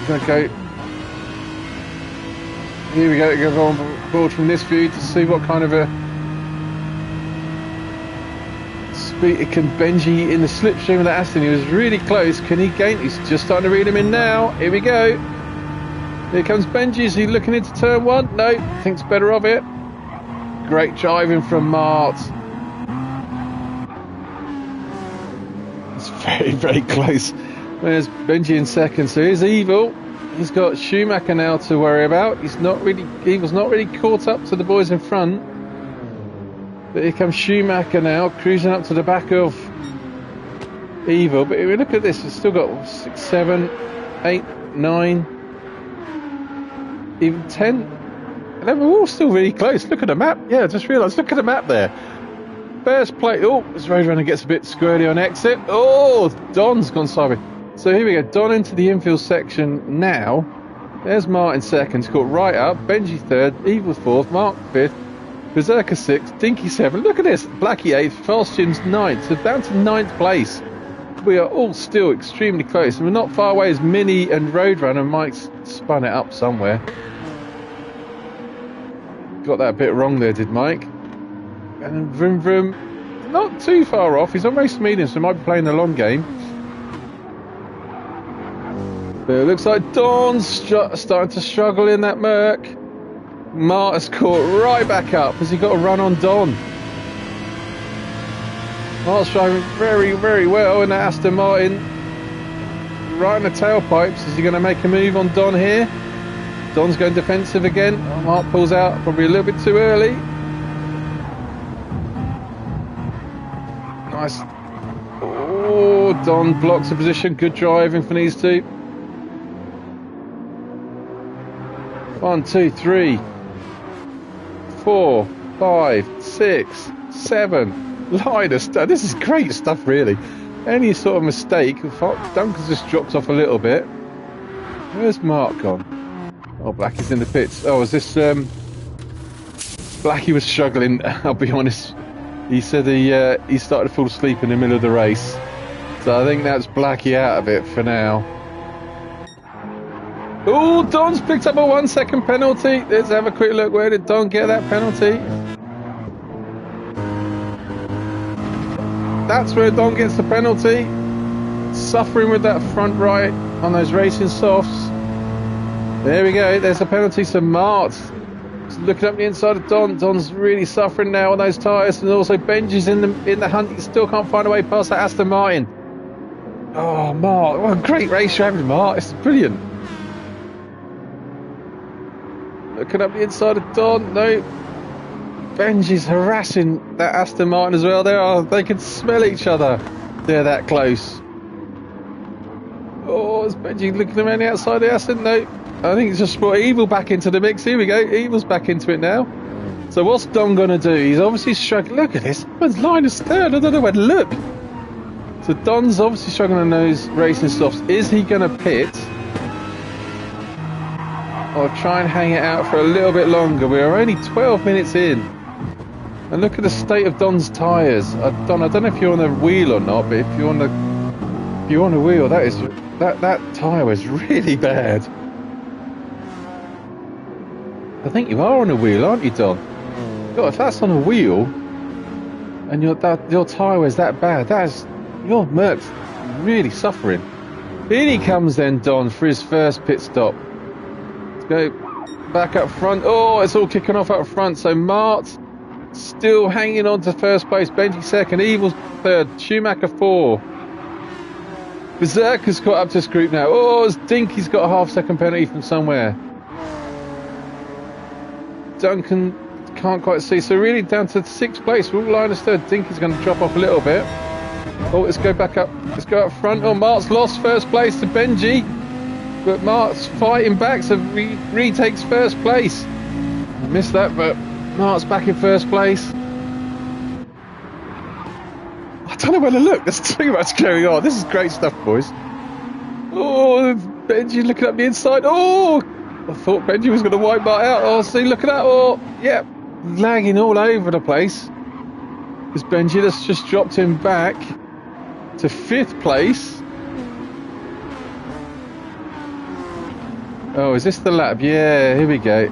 Going to go. Here we go. Go on board from this view to see what kind of a speed can Benji in the slipstream of the Aston. He was really close. Can he gain? He's just starting to read him in now. Here we go. Here comes Benji. Is he looking into turn 1? No, thinks better of it. Great driving from Mart. It's very, very close. There's Benji in second. So here's Evil. He's got Schumacher now to worry about. Evil's not really caught up to the boys in front. But here comes Schumacher now, cruising up to the back of Evil. But if we look at this, it's still got 6, 7, 8, 9, even 10, 11. We're all still really close. Look at the map. Yeah, I just realised. Look at the map there. First plate. Oh, this Roadrunner gets a bit squirrely on exit. Oh, Don's gone sideways. So here we go. Don into the infield section now. There's Martin second. He's caught right up. Benji third. Evil fourth. Mark fifth. Berserker 6th, Dinky 7th. Look at this. Blackie 8th, Fast Jim's 9th. So down to 9th place. We are all still extremely close. And we're not far away as Mini and Roadrunner. Mike's spun it up somewhere. Got that bit wrong there, did Mike? And Vroom Vroom, not too far off. He's on race medium, so he might be playing the long game. But it looks like Dawn's starting to struggle in that Merc. Mart's caught right back up. Has he got a run on Don? Mart's driving very, very well in that Aston Martin. Right in the tailpipes. Is he going to make a move on Don here? Don's going defensive again. Oh, Mark pulls out probably a little bit too early. Nice. Oh, Don blocks the position. Good driving from these two. 1, 2, 3, 4, 5, 6, 7. Line of stuff. This is great stuff, really. Any sort of mistake, Duncan's just dropped off a little bit. Where's Mark gone? Oh, Blackie's in the pits. Oh, is this... Blackie was struggling, I'll be honest. He said he started to fall asleep in the middle of the race. So I think that's Blackie out of it for now. Oh, Don's picked up a 1 second penalty. Let's have a quick look. Where did Don get that penalty? That's where Don gets the penalty. Suffering with that front right on those racing softs. There we go. There's a penalty to Mart. Looking up the inside of Don. Don's really suffering now on those tyres, and also Benji's in the hunt. He still can't find a way past that Aston Martin. Oh, Mart! What a great race you're having, Mart. It's brilliant. Looking up the inside of Don. No. Benji's harassing that Aston Martin as well. They can smell each other. They're that close. Oh, is Benji looking around the outside of the Aston? No. I think it's just brought Evil back into the mix. Here we go. Evil's back into it now. So what's Don going to do? He's obviously struggling. Look at this. Man's line is third. I don't know where to look. So Don's obviously struggling on those racing softs. Is he going to pit? Or try and hang it out for a little bit longer? We're only 12 minutes in. And look at the state of Don's tyres. Don, I don't know if you're on the wheel or not, but if you're on the wheel, that tyre was really bad. I think you are on a wheel, aren't you, Don? God, if that's on a wheel and your tyre is that bad, your Merc's really suffering. In he comes then, Don, for his first pit stop. Let's go back up front. Oh, it's all kicking off up front. So Mart still hanging on to first place. Benji second. Evil's third. Schumacher 4. Berserker's caught up to this group now. Oh, Dinky's got a half-second penalty from somewhere. Duncan can't quite see, so really down to 6th place. We're all lined third. Dinky's going to drop off a little bit. Oh, let's go back up. Let's go up front. Oh, Mart's lost first place to Benji, but Mart's fighting back, so retakes first place. I missed that, but Mart's back in first place. I don't know where to look. There's too much going on. This is great stuff, boys. Oh, Benji looking up the inside. Oh, I thought Benji was going to wipe Mart out. Oh, see, look at that. Oh, yeah, lagging all over the place. Because Benji has just dropped him back to 5th place. Oh, is this the lap? Yeah, here we go.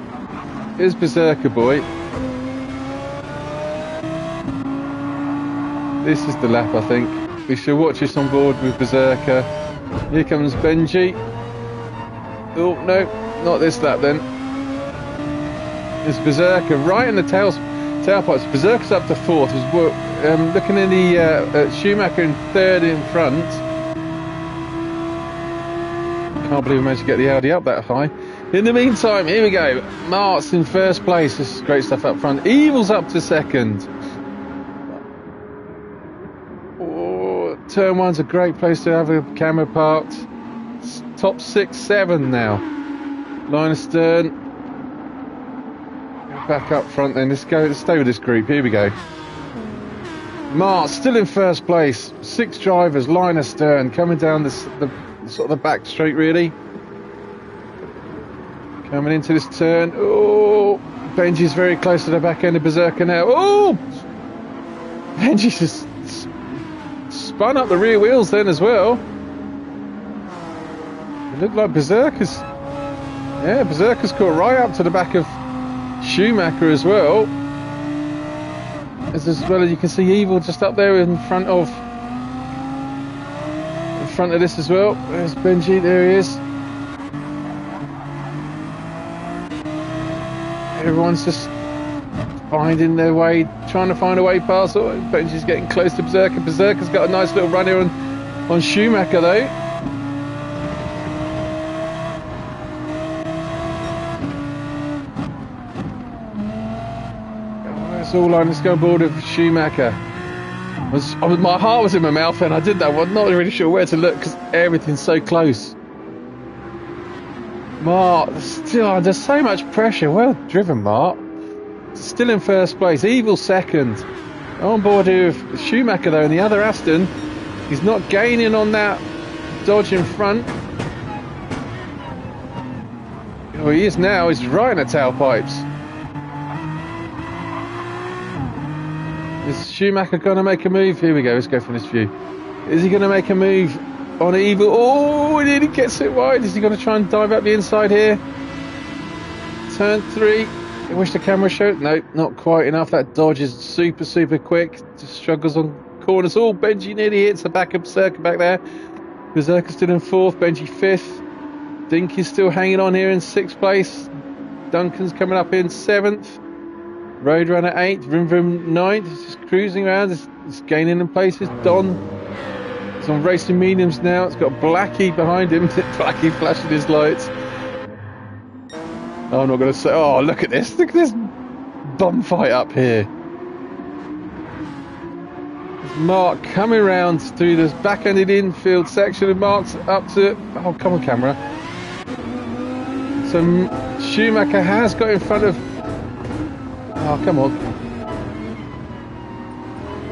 Here's Berserker Boy. This is the lap, I think. We shall watch this on board with Berserker. Here comes Benji. Oh, no. Not this lap then. It's Berserker right in the tailpipes. Berserker's up to 4th. Looking in the Schumacher in 3rd in front. Can't believe we managed to get the Audi up that high. In the meantime, here we go. Mart's in 1st place. This is great stuff up front. Evil's up to 2nd. Oh, turn 1's a great place to have a camera parked. Top 6, 7 now. Line astern. Back up front then. Let's stay with this group. Here we go. Mart still in 1st place. 6 drivers, line astern, coming down the sort of the back straight really. Coming into this turn. Oh, Benji's very close to the back end of Berserker now. Oh, Benji's just spun up the rear wheels then as well. It looked like Berserker's caught right up to the back of Schumacher as well. As well as you can see Evil just up there in front of this as well. There's Benji, there he is. Everyone's just finding their way, trying to find a way past. Oh, Benji's getting close to Berserker. Berserker's got a nice little run here on Schumacher though. All line, let's go on board with Schumacher. My heart was in my mouth and I did that. I'm not really sure where to look because everything's so close. Mart still under so much pressure. Well driven, Mart. Still in 1st place. Evil 2nd. On board here with Schumacher though, and the other Aston. He's not gaining on that Dodge in front. Well, he is now. He's right in the tailpipes. Is Schumacher going to make a move? Here we go. Let's go from this view. Is he going to make a move on Evil? Oh, he nearly gets it wide. Is he going to try and dive up the inside here? Turn 3. I wish the camera showed. No, not quite enough. That Dodge is super quick. Just struggles on corners. Oh, Benji nearly hits the back of Berserker back there. Berserker still in 4th. Benji 5th. Dink is still hanging on here in 6th place. Duncan's coming up in 7th. Roadrunner 8th. Vroom Vroom 9th. He's just cruising around. He's gaining in places. Don is on racing mediums now. It's got Blackie behind him. Blackie flashing his lights. I'm not going to say. Oh, look at this! Look at this bum fight up here. Mark coming round through this back-ended infield section of Mark's up to. Oh, come on, camera. So Schumacher has got in front of. Oh, come on.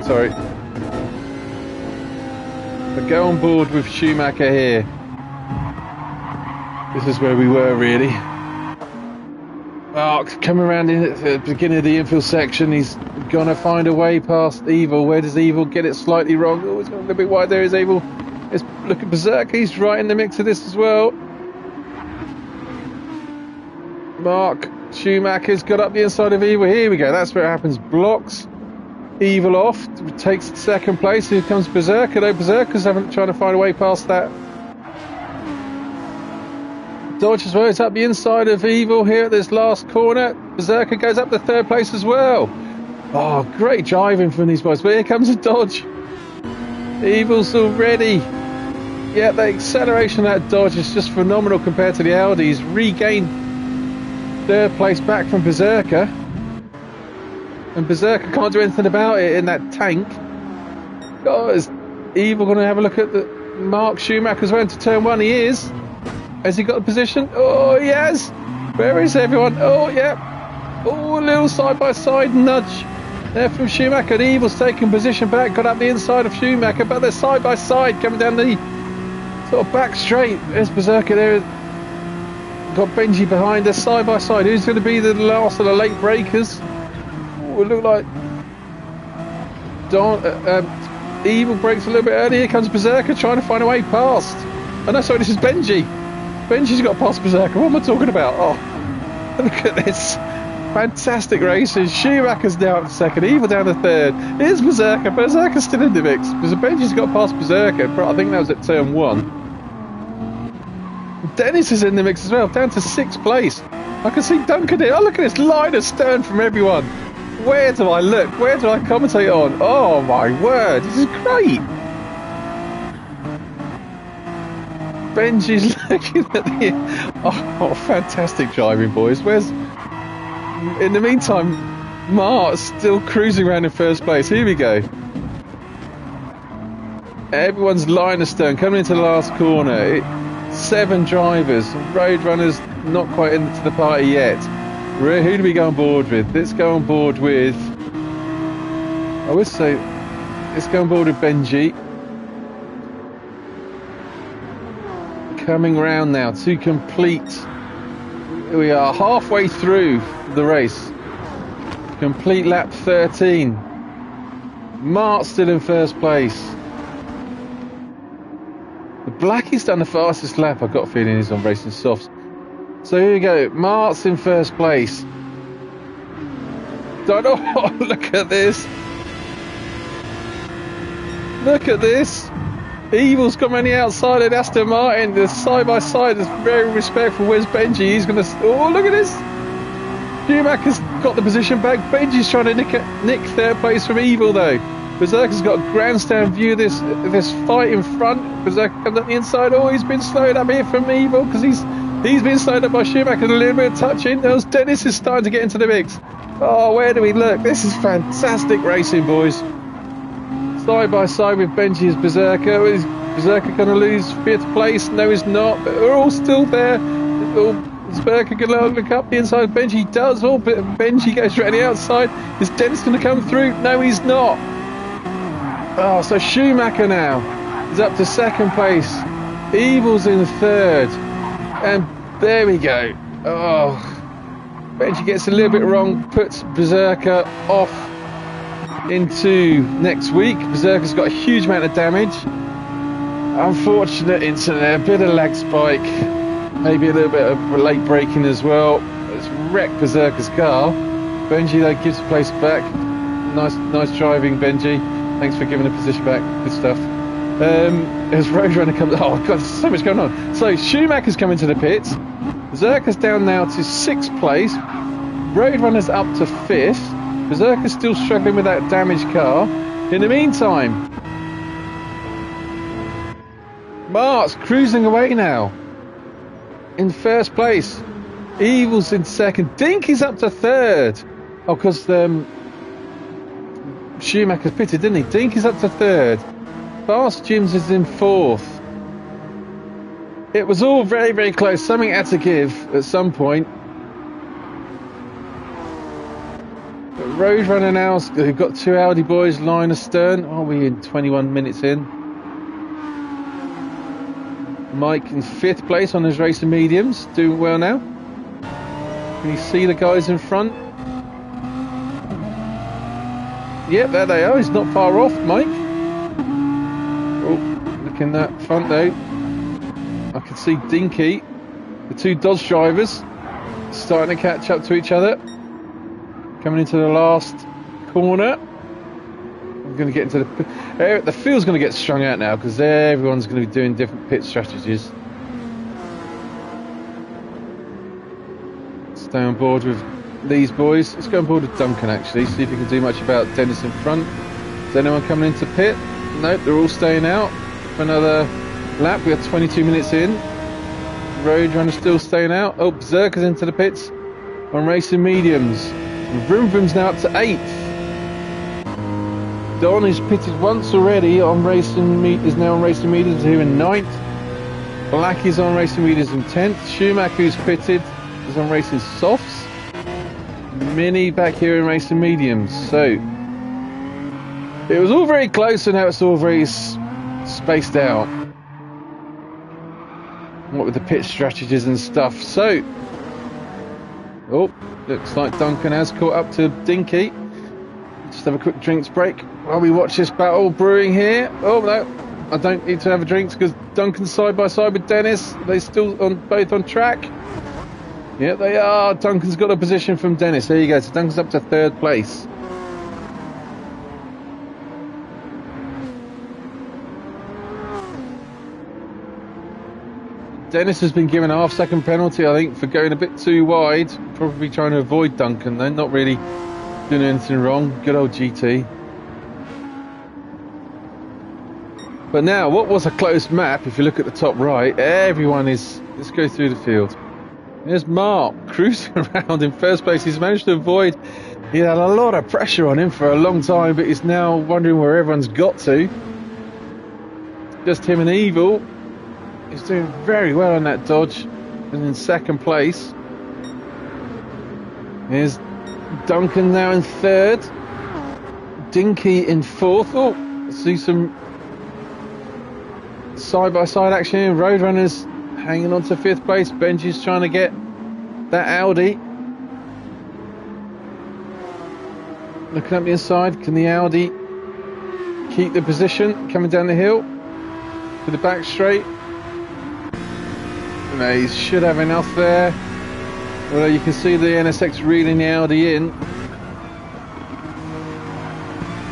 Sorry. But go on board with Schumacher here. This is where we were really. Mark coming around in at the beginning of the infield section. He's going to find a way past Evil. Where does Evil get it slightly wrong? Oh, he's going a little bit wide there. Is Evil. Let's look at Berserker. He's right in the mix of this as well. Mark Schumacher's got up the inside of Evil. Here we go. That's where it happens. Blocks Evil off. Takes 2nd place. Here comes Berserker. Though Berserker's trying to find a way past that Dodge as well. It's up the inside of Evil here at this last corner. Berserker goes up to 3rd place as well. Oh, great driving from these boys. But here comes a Dodge. Evil's already. Yeah, the acceleration of that Dodge is just phenomenal compared to the Audi. He's regained 3rd place back from Berserker. And Berserker can't do anything about it in that tank. Oh, is Evil going to have a look at the Mark Schumacher's way into turn 1? He is. Has he got the position? Oh, he has. Where is everyone? Oh, yeah. Oh, a little side-by-side nudge there from Schumacher. The Evil's taking position back, got up the inside of Schumacher, but they're side-by-side coming down the sort of back straight. There's Berserker there. Got Benji behind us, side-by-side. Who's going to be the last of the late breakers? Oh, it looked like Evil breaks a little bit early. Here comes Berserker trying to find a way past. Oh, no, sorry, this is Benji. Benji's got past Berserker. What am I talking about? Oh, look at this. Fantastic racing. Schumacher's now up to 2nd. Evil down to 3rd. Here's Berserker. Berserker's still in the mix. Benji's got past Berserker. But I think that was at turn 1. Dennis is in the mix as well. Down to 6th place. I can see Duncan here. Oh, look at this line of stern from everyone. Where do I look? Where do I commentate on? Oh, my word. This is great. Benji's looking at the. Oh, fantastic driving, boys. In the meantime, Mark's still cruising around in 1st place. Here we go. Everyone's line astern coming into the last corner. 7 drivers. Roadrunners not quite into the party yet. Who do we go on board with? Let's go on board with. I would say, let's go on board with Benji. Coming round now to complete. We are halfway through the race. Complete lap 13. Mark's still in 1st place. The Blackie's done the fastest lap. I've got a feeling he's on racing softs. So here we go. Mark's in 1st place. Oh, look at this. Look at this. Evil's come on the outside of Aston Martin. The side-by-side is very respectful. Where's Benji? He's going to. Oh, look at this. Schumacher's got the position back. Benji's trying to nick 3rd place from Evil, though. Berserker's got a grandstand view of this fight in front. Berserker comes up the inside. Oh, he's been slowed up here from Evil because he's been slowed up by Schumacher. A little bit of touching. Dennis is starting to get into the mix. Oh, where do we look? This is fantastic racing, boys. Side by side with Benji's Berserker. Is Berserker going to lose 5th place? No, he's not. But we're all still there. Berserker going to look up the inside. Benji does. Oh, but Benji goes right on the outside. Is Dennis going to come through? No, he's not. Oh, so Schumacher now is up to 2nd place. Evil's in 3rd. And there we go. Oh, Benji gets a little bit wrong, puts Berserker off into next week. Berserker's got a huge amount of damage. Unfortunate incident, a bit of lag spike, maybe a little bit of late braking as well. It's wrecked Berserker's car. Benji though gives the place back. Nice driving, Benji. Thanks for giving the position back. Good stuff. As Roadrunner comes, oh god, there's so much going on. So Schumacher's coming to the pits. Berserker's down now to 6th place. Roadrunner's up to 5th. Berserker's still struggling with that damaged car. In the meantime, Mark's cruising away now. In 1st place. Evil's in 2nd. Dinky's up to 3rd. Oh, because Schumacher's pitted, didn't he? Dinky's up to 3rd. Fast Jims is in 4th. It was all very, very close. Something had to give at some point. But Roadrunner now, we've got 2 Audi boys lying astern. Are we in 21 minutes in? Mike in 5th place on his racing mediums, doing well now. Can you see the guys in front? Yep, there they are. He's not far off, Mike. Oh, look in that front though. I can see Dinky, the 2 Dodge drivers, starting to catch up to each other. Coming into the last corner. We're going to get into the field's going to get strung out now because everyone's going to be doing different pit strategies. Stay on board with these boys. Let's go on board with Duncan actually, see if you can do much about Dennis in front. Is anyone coming into pit? Nope, they're all staying out for another lap. We are 22 minutes in. Roadrunner still staying out. Oh, Berserker's into the pits on racing mediums. Vroom Vroom's now up to 8th. Don is pitted once already on racing is now on racing mediums here in 9th. Black is on racing mediums in 10th. Schumacher, who's pitted, is on racing softs. Mini back here in racing mediums. So it was all very close and now it's all very spaced out. What with the pit strategies and stuff. So, oh, looks like Duncan has caught up to Dinky. Just have a quick drinks break while we watch this battle brewing here. Oh no, I don't need to have a drink because Duncan's side by side with Dennis. They're still both on track. Yeah, they are. Duncan's got a position from Dennis. There you go. So Duncan's up to 3rd place. Dennis has been given a half-second penalty, I think, for going a bit too wide. Probably trying to avoid Duncan, though. Not really doing anything wrong. Good old GT. But now, what was a close map, if you look at the top right, everyone is... Let's go through the field. There's Mark cruising around in 1st place. He's managed to avoid... He had a lot of pressure on him for a long time, but he's now wondering where everyone's got to. Just him and Evil. He's doing very well on that Dodge and in 2nd place. Here's Duncan now in 3rd. Dinky in 4th. Oh, see some side-by-side action here. Roadrunners hanging on to 5th place. Benji's trying to get that Audi. Looking up the inside. Can the Audi keep the position? Coming down the hill to the back straight. No, he should have enough there. Although you can see the NSX reeling the Audi in.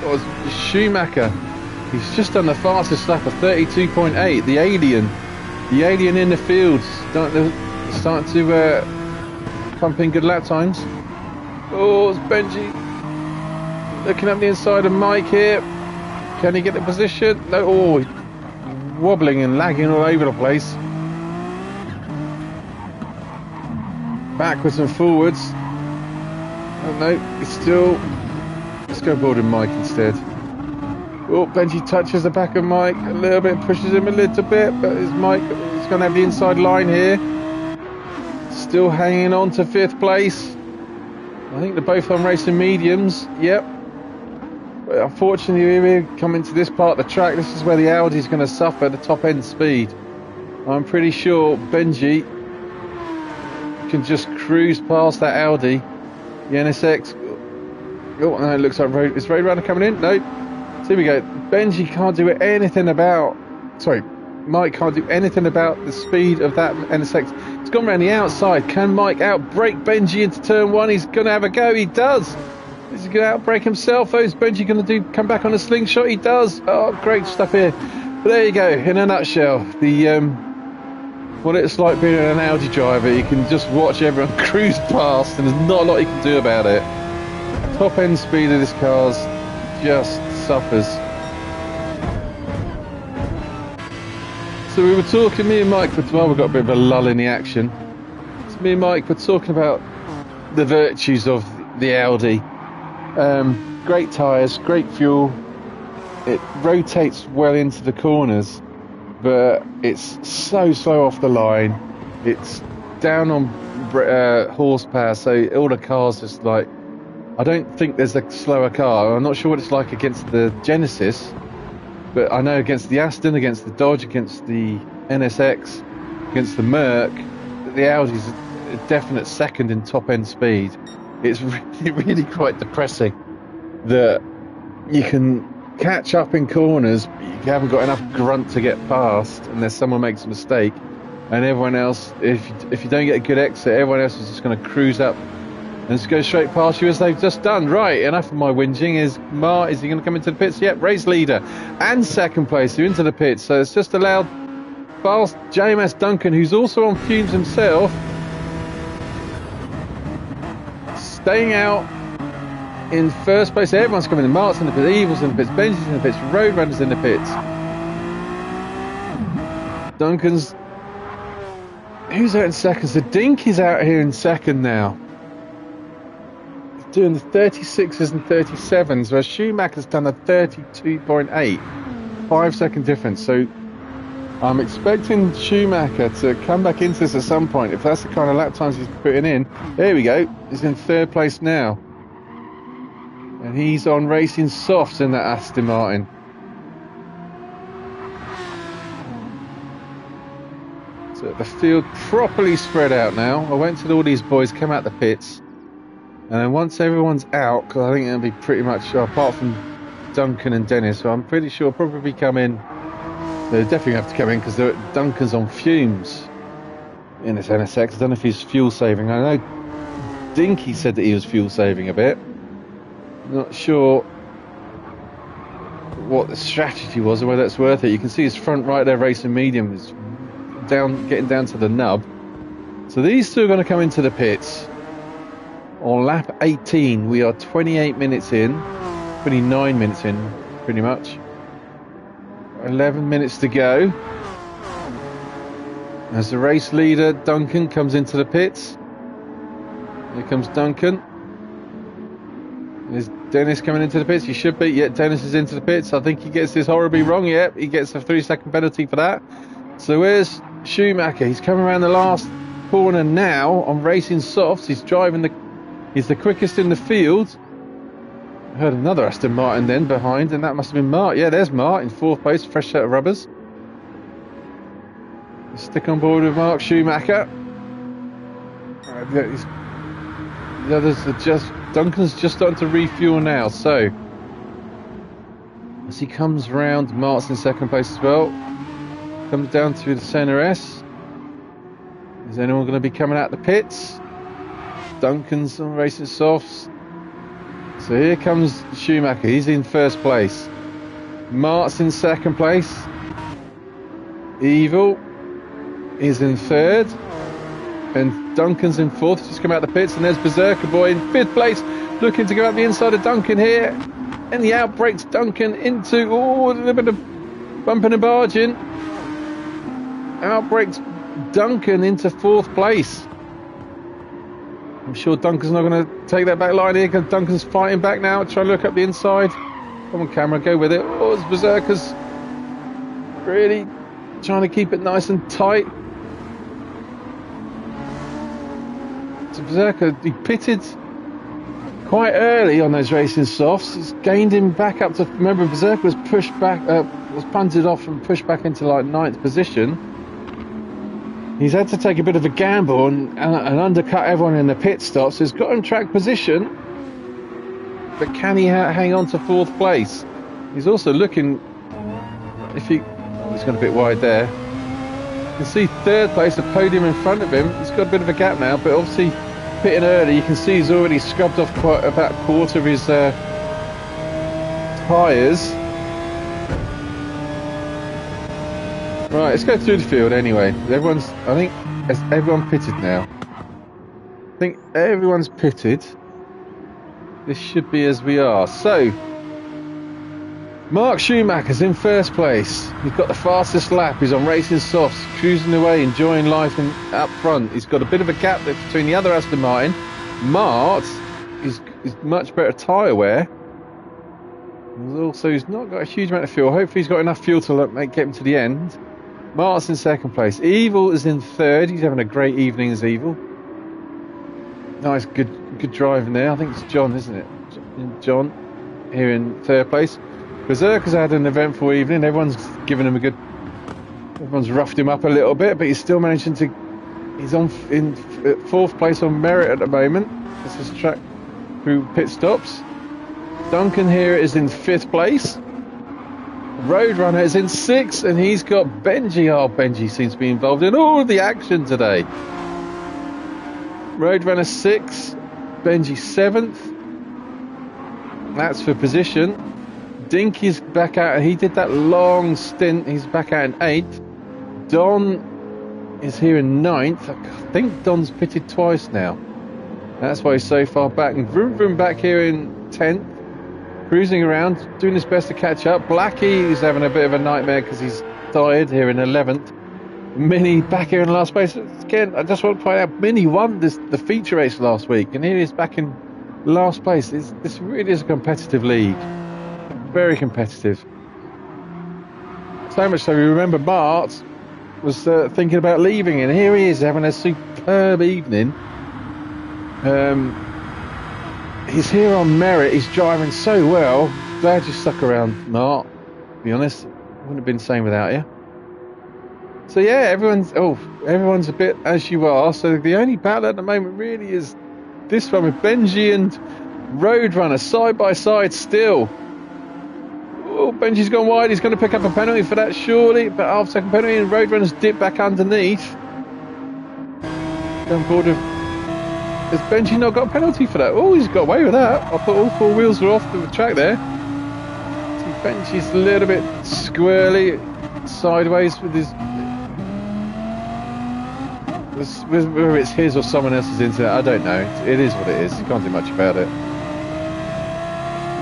Oh, Schumacher. He's just done the fastest lap of 32.8. The alien in the field, starting to pump in good lap times. Oh, it's Benji looking up the inside of Mike here. Can he get the position? No. Oh, he's wobbling and lagging all over the place. Backwards and forwards. Oh no, it's still... Let's go board with Mike instead. Oh, Benji touches the back of Mike a little bit, pushes him a little bit, but is Mike... He's going to have the inside line here. Still hanging on to 5th place. I think they're both on racing mediums. Yep. But unfortunately, we're coming to this part of the track. This is where the Audi's going to suffer the top end speed. I'm pretty sure Benji can just cruise past that Audi, the NSX. Oh, no, it looks like is Road Runner coming in? No. So here we go. Benji can't do anything about... Sorry, Mike can't do anything about the speed of that NSX. It's gone around the outside. Can Mike outbrake Benji into turn one? He's going to have a go. He does. Is he going to outbrake himself? Oh, is Benji going to come back on a slingshot? He does. Oh, great stuff here. But there you go. In a nutshell, what it's like being an Audi driver. You can just watch everyone cruise past, and there's not a lot you can do about it. Top end speed of this car just suffers. So we were talking, me and Mike, we've got a bit of a lull in the action. So me and Mike were talking about the virtues of the Audi. Great tyres, great fuel. It rotates well into the corners, but it's so slow off the line. It's down on horsepower, so all the cars just like... I don't think there's a slower car. I'm not sure what it's like against the Genesis, but I know against the Aston, against the Dodge, against the NSX, against the Merc, the Audi's a definite second in top end speed. It's really, really quite depressing that you can catch up in corners, but you haven't got enough grunt to get past unless someone makes a mistake, and everyone else, if you don't get a good exit, everyone else is just going to cruise up and just go straight past you as they've just done. Right, enough of my whinging. Is he going to come into the pits? Yep, race leader and second place are into the pits. So it's just allowed fast JMS Duncan, who's also on fumes himself, staying out in first place. Everyone's coming in. Mark's in the pits, Evil's in the pits, Benji's in the pits, Roadrunner's in the pits. Duncan's... Who's out in second? So Dinky's out here in second now, doing the 36s and 37s, where Schumacher's done a 32.8, 5 second difference. So I'm expecting Schumacher to come back into this at some point, if that's the kind of lap times he's putting in. There we go, he's in third place now, and he's on racing softs in that Aston Martin. So the field properly spread out now. I went to all these boys come out the pits, and then once everyone's out, because I think it'll be pretty much, apart from Duncan and Dennis, so I'm pretty sure probably come in. They definitely have to come in because Duncan's on fumes in this NSX. I don't know if he's fuel saving. I know Dinky said that he was fuel saving a bit. Not sure what the strategy was or whether it's worth it. You can see his front right there, racing medium, is getting down to the nub. So these two are going to come into the pits on lap 18. We are 28 minutes in, 29 minutes in, pretty much. 11 minutes to go. As the race leader, Duncan, comes into the pits. Here comes Duncan. Is Dennis coming into the pits? He should be. Yeah, Dennis is into the pits. I think he gets this horribly wrong. Yep, he gets a 3-second penalty for that. So where's Schumacher? He's coming around the last corner now on racing softs. He's the quickest in the field. I heard another Aston Martin then behind, and that must have been Mark. Yeah, there's Mark in fourth place, fresh set of rubbers. Stick on board with Mark Schumacher. The others are just... Duncan's just starting to refuel now, so as he comes round, Mark's in second place as well. Comes down through the centre S. Is anyone going to be coming out the pits? Duncan's on racing softs. So here comes Schumacher. He's in first place. Mark's in second place. Evil is in third. And Duncan's in fourth. Just come out the pits. And there's Berserker Boy in fifth place, looking to go up the inside of Duncan here. And he outbreaks Duncan into... Oh, a little bit of bumping and barging. Outbreaks Duncan into fourth place. I'm sure Duncan's not going to take that back line here, because Duncan's fighting back now, trying to look up the inside. Come on, camera, go with it. Oh, it's Berserker's really trying to keep it nice and tight. So Berserker, he pitted quite early on those racing softs. It's gained him back up to... Remember, Berserker was pushed back, was punted off and pushed back into like 9th position. He's had to take a bit of a gamble and undercut everyone in the pit stops. He's got him track position, but can he hang on to 4th place? He's also looking, he's gone a bit wide there. You can see 3rd place, the podium in front of him. He's got a bit of a gap now, but obviously pitting early, you can see he's already scrubbed off quite about a quarter of his tyres. Right, let's go through the field anyway. I think everyone pitted now. I think everyone's pitted. This should be as we are. So, Mark Schumacher's in 1st place. He's got the fastest lap. He's on racing softs, cruising away, enjoying life up front. He's got a bit of a gap between the other Aston Martin. Mart is much better tyre wear. He's not got a huge amount of fuel. Hopefully he's got enough fuel to get him to the end. Mart's in 2nd place. Evil is in 3rd. He's having a great evening as Evil. Nice, good driving there. I think it's John, isn't it? John here in 3rd place. Berserker's had an eventful evening. Everyone's roughed him up a little bit, but he's still managing to. He's in 4th place on merit at the moment. This is track through pit stops. Duncan here is in 5th place. Roadrunner is in 6th, and he's got Benji. Oh, Benji seems to be involved in all of the action today. Roadrunner 6th, Benji 7th. That's for position. Dinky's back out. He did that long stint. He's back out in 8th. Don is here in 9th. I think Don's pitted twice now. That's why he's so far back. And Vroom Vroom back here in 10th. Cruising around, doing his best to catch up. Blackie is having a bit of a nightmare because he's tired here in 11th. Mini back here in last place. Again, I just want to point out, Mini won the feature race last week, and here he is back in last place. This really is a competitive league. Very competitive. So much so we remember Mart was thinking about leaving, and here he is having a superb evening. He's here on merit. He's driving so well. Glad you stuck around, Mart. To be honest, wouldn't have been the same without you. So yeah, everyone's a bit as you are. So the only battle at the moment really is this one with Benji and Roadrunner side by side still. Oh, Benji's gone wide. He's going to pick up a penalty for that surely, but half-second penalty, and Roadrunner's dipped back underneath. On board of. Has Benji not got a penalty for that? Oh, he's got away with that. I thought all 4 wheels were off the track there. See, Benji's a little bit squirrely, sideways with his. Whether it's his or someone else's internet, I don't know. It is what it is. You can't do much about it.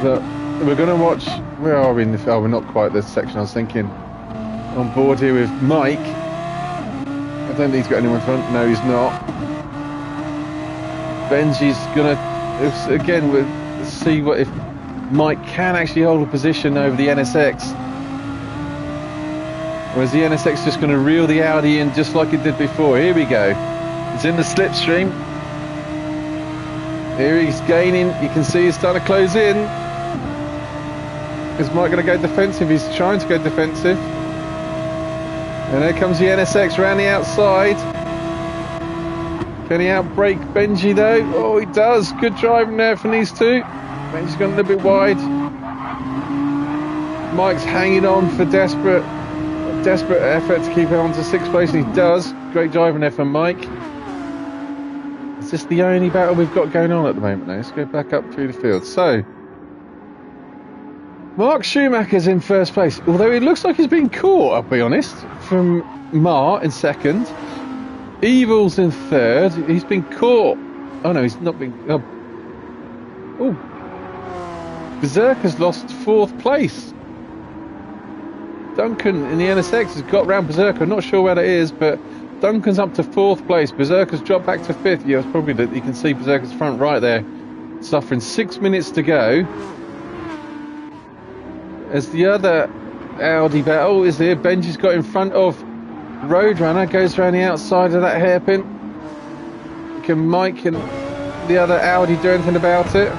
But we're going to watch. Where are we in the? Oh, we're not quite the section I was thinking. On board here with Mike. I don't think he's got anyone in front. No, he's not. Benji's gonna again. We'll see what if Mike can actually hold a position over the NSX. Or is the NSX just going to reel the Audi in just like it did before? Here we go. It's in the slipstream. Here he's gaining. You can see he's starting to close in. Is Mike going to go defensive? He's trying to go defensive. And there comes the NSX round the outside. Can he outbrake Benji though? Oh, he does. Good driving there from these two. Benji's gone a little bit wide. Mike's hanging on for desperate effort to keep it on to 6th place, and he does. Great driving there from Mike. Is this the only battle we've got going on at the moment now? Let's go back up through the field. So, Mark Schumacher's in 1st place, although it looks like he's been caught, I'll be honest, from Mar in 2nd. Evil's in 3rd. He's been caught. Oh no, he's not been. Oh, Berserker's lost 4th place. Duncan in the NSX has got round Berserker. I'm not sure where that is, but Duncan's up to 4th place. Berserker's dropped back to 5th. Yeah, it's probably that you can see Berserker's front right there, suffering. 6 minutes to go. As the other Audi battle is here, Benji's got in front of Roadrunner, goes around the outside of that hairpin. Can Mike and the other Audi do anything about it?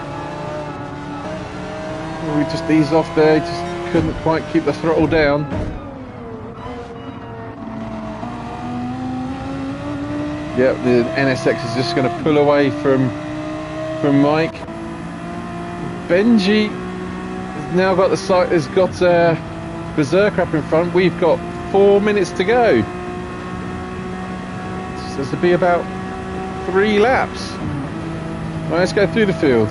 We just eased off there, just couldn't quite keep the throttle down. Yep, the NSX is just going to pull away from Mike. Benji has now got the site. Has got Berserker up in front. We've got 4 minutes to go. So this will be about 3 laps. Right, let's go through the field.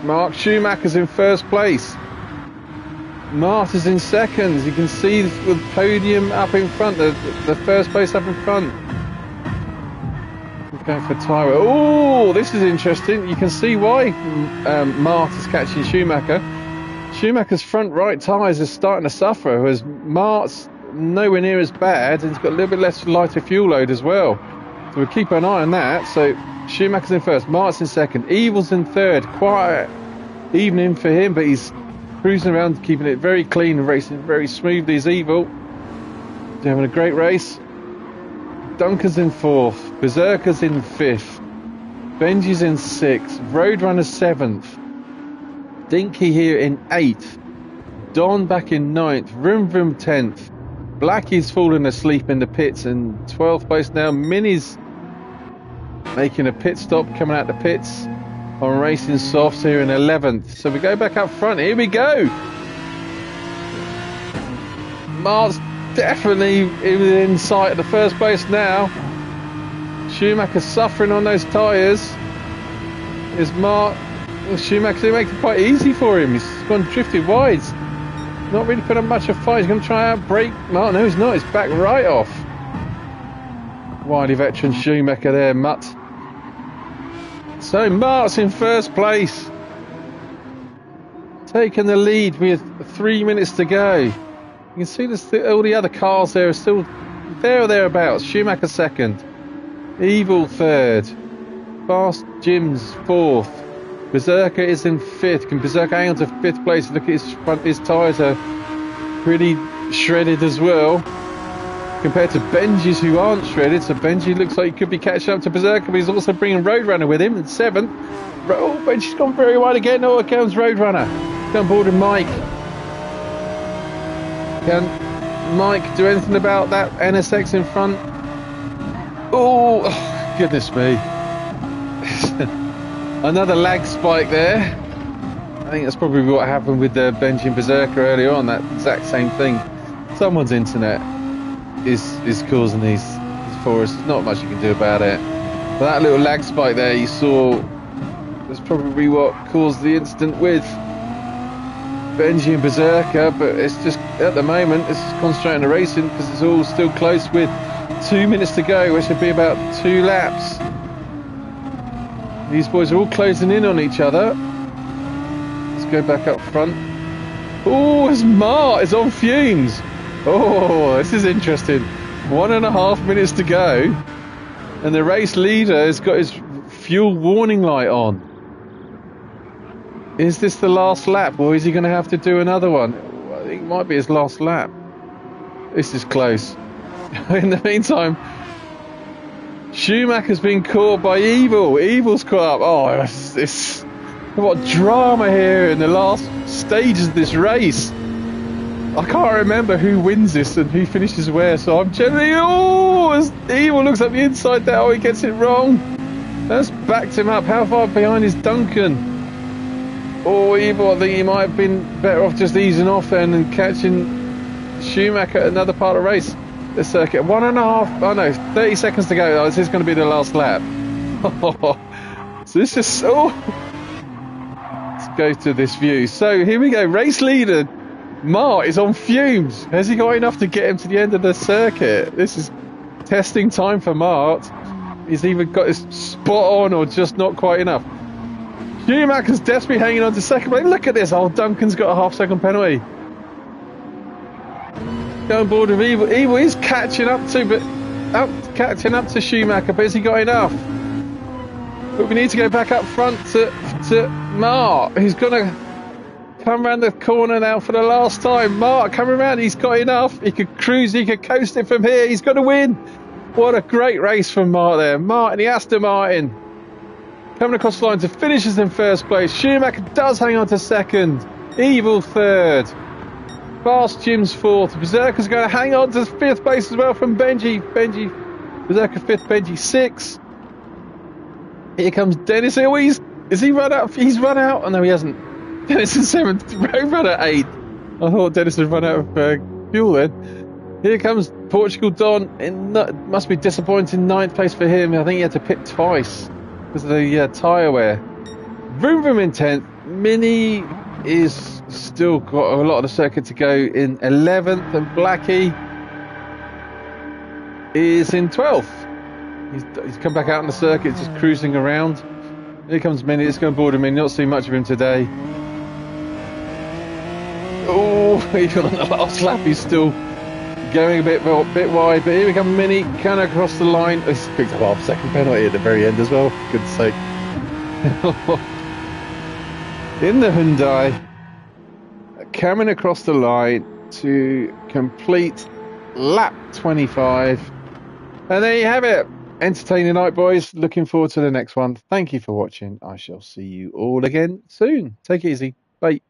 Mark Schumacher's in first place. Marta's in second. You can see the podium up in front, the first place up in front. We're going for Tyro. Oh, this is interesting. You can see why Marta's catching Schumacher. Schumacher's front right tyres are starting to suffer, whereas Mart's nowhere near as bad, and he's got a little bit less lighter fuel load as well. So we'll keep an eye on that. So Schumacher's in first, Mart's in second, Evil's in third. Quiet evening for him, but he's cruising around, keeping it very clean and racing very smoothly as Evil. He's having a great race. Duncan's in fourth, Berserker's in fifth, Benji's in sixth, Roadrunner's seventh, Dinky here in eighth, Don back in ninth, Vroom Vroom 10th, Blackie's fallen asleep in the pits in 12th place now. Minnie's making a pit stop, coming out the pits on Racing Softs here in 11th. So we go back up front. Here we go. Mark's definitely in sight of the first place now. Schumacher's suffering on those tyres. Is Mark... Schumacher's making it quite easy for him. He's gone drifted wide. Not really put up much of a fight. He's going to try out brake. Mark, no, he's not. He's back right off. Wily veteran Schumacher there, Mutt. So Mark's in first place, taking the lead with 3 minutes to go. You can see all the other cars there are still there or thereabouts. Schumacher second, Evil third, Fast Jim's fourth, Berserker is in fifth. Can Berserker hang on to fifth place? Look at his front, his tyres are pretty shredded as well, compared to Benji's who aren't shredded. So Benji looks like he could be catching up to Berserker, but he's also bringing Roadrunner with him in seventh. Oh, Benji's gone very wide again. Oh, here comes Roadrunner. Come board with Mike. Can Mike do anything about that NSX in front? Oh, goodness me. Another lag spike there. I think that's probably what happened with Benji and Berserker earlier on, that exact same thing. Someone's internet is causing these for us. There's not much you can do about it. But that little lag spike there you saw, that's probably what caused the incident with Benji and Berserker. But it's just, at the moment, it's just concentrating on the racing because it's all still close with 2 minutes to go, which should be about 2 laps. These boys are all closing in on each other. Let's go back up front. Oh, it's Mart is on fumes. Oh, this is interesting. 1.5 minutes to go, and the race leader has got his fuel warning light on. Is this the last lap, or is he going to have to do another one? I think it might be his last lap. This is close. In the meantime, Schumacher's been caught by Evil. Evil's caught up. Oh, it's what drama here in the last stages of this race. I can't remember who wins this and who finishes where, so I'm generally... Oh, as Evil looks up the inside there. Oh, he gets it wrong. That's backed him up. How far behind is Duncan? Oh, Evil, I think he might have been better off just easing off then and catching Schumacher at another part of the race. The circuit. 1.5... Oh, no, 30 seconds to go. Oh, this is going to be the last lap. So this is... Oh... Let's go to this view. So here we go. Race leader Mart is on fumes. Has he got enough to get him to the end of the circuit? This is testing time for Mart. He's either got his spot on or just not quite enough. Schumacher's desperately hanging on to second place. Look at this. Oh, Duncan's got a half-second penalty. Going board with Evil. Evil is catching up to Schumacher, but has he got enough? But we need to go back up front to Mart. He's going to come around the corner now for the last time. Mart coming around. He's got enough. He could cruise. He could coast it from here. He's going to win. What a great race from Mart there. Mart and the Aston Martin coming across the line to finishes in first place. Schumacher does hang on to second. Evil third. Fast Jim's fourth. Berserker's going to hang on to fifth place as well from Benji. Berserker fifth, Benji sixth. Here comes Dennis. Is he run out? He's run out. Oh no, he hasn't. Dennis is seventh. Run at 8. I thought Dennis had run out of fuel then. Here comes Portugal Don. Must be disappointing 9th place for him. I think he had to pit twice because of the tyre wear. Vroom Vroom in 10th. Mini is still got a lot of the circuit to go in 11th, and Blackie is in 12th. He's come back out on the circuit, just cruising around. Here comes Mini. It's going to board him in. Not seen much of him today. Oh, even on the last lap, he's still going a bit wide. But here we come, Mini, kind of across the line. He's picked up half second penalty at the very end as well. Good sake. In the Hyundai, coming across the line to complete lap 25. And there you have it. Entertaining night, boys. Looking forward to the next one. Thank you for watching. I shall see you all again soon. Take it easy. Bye.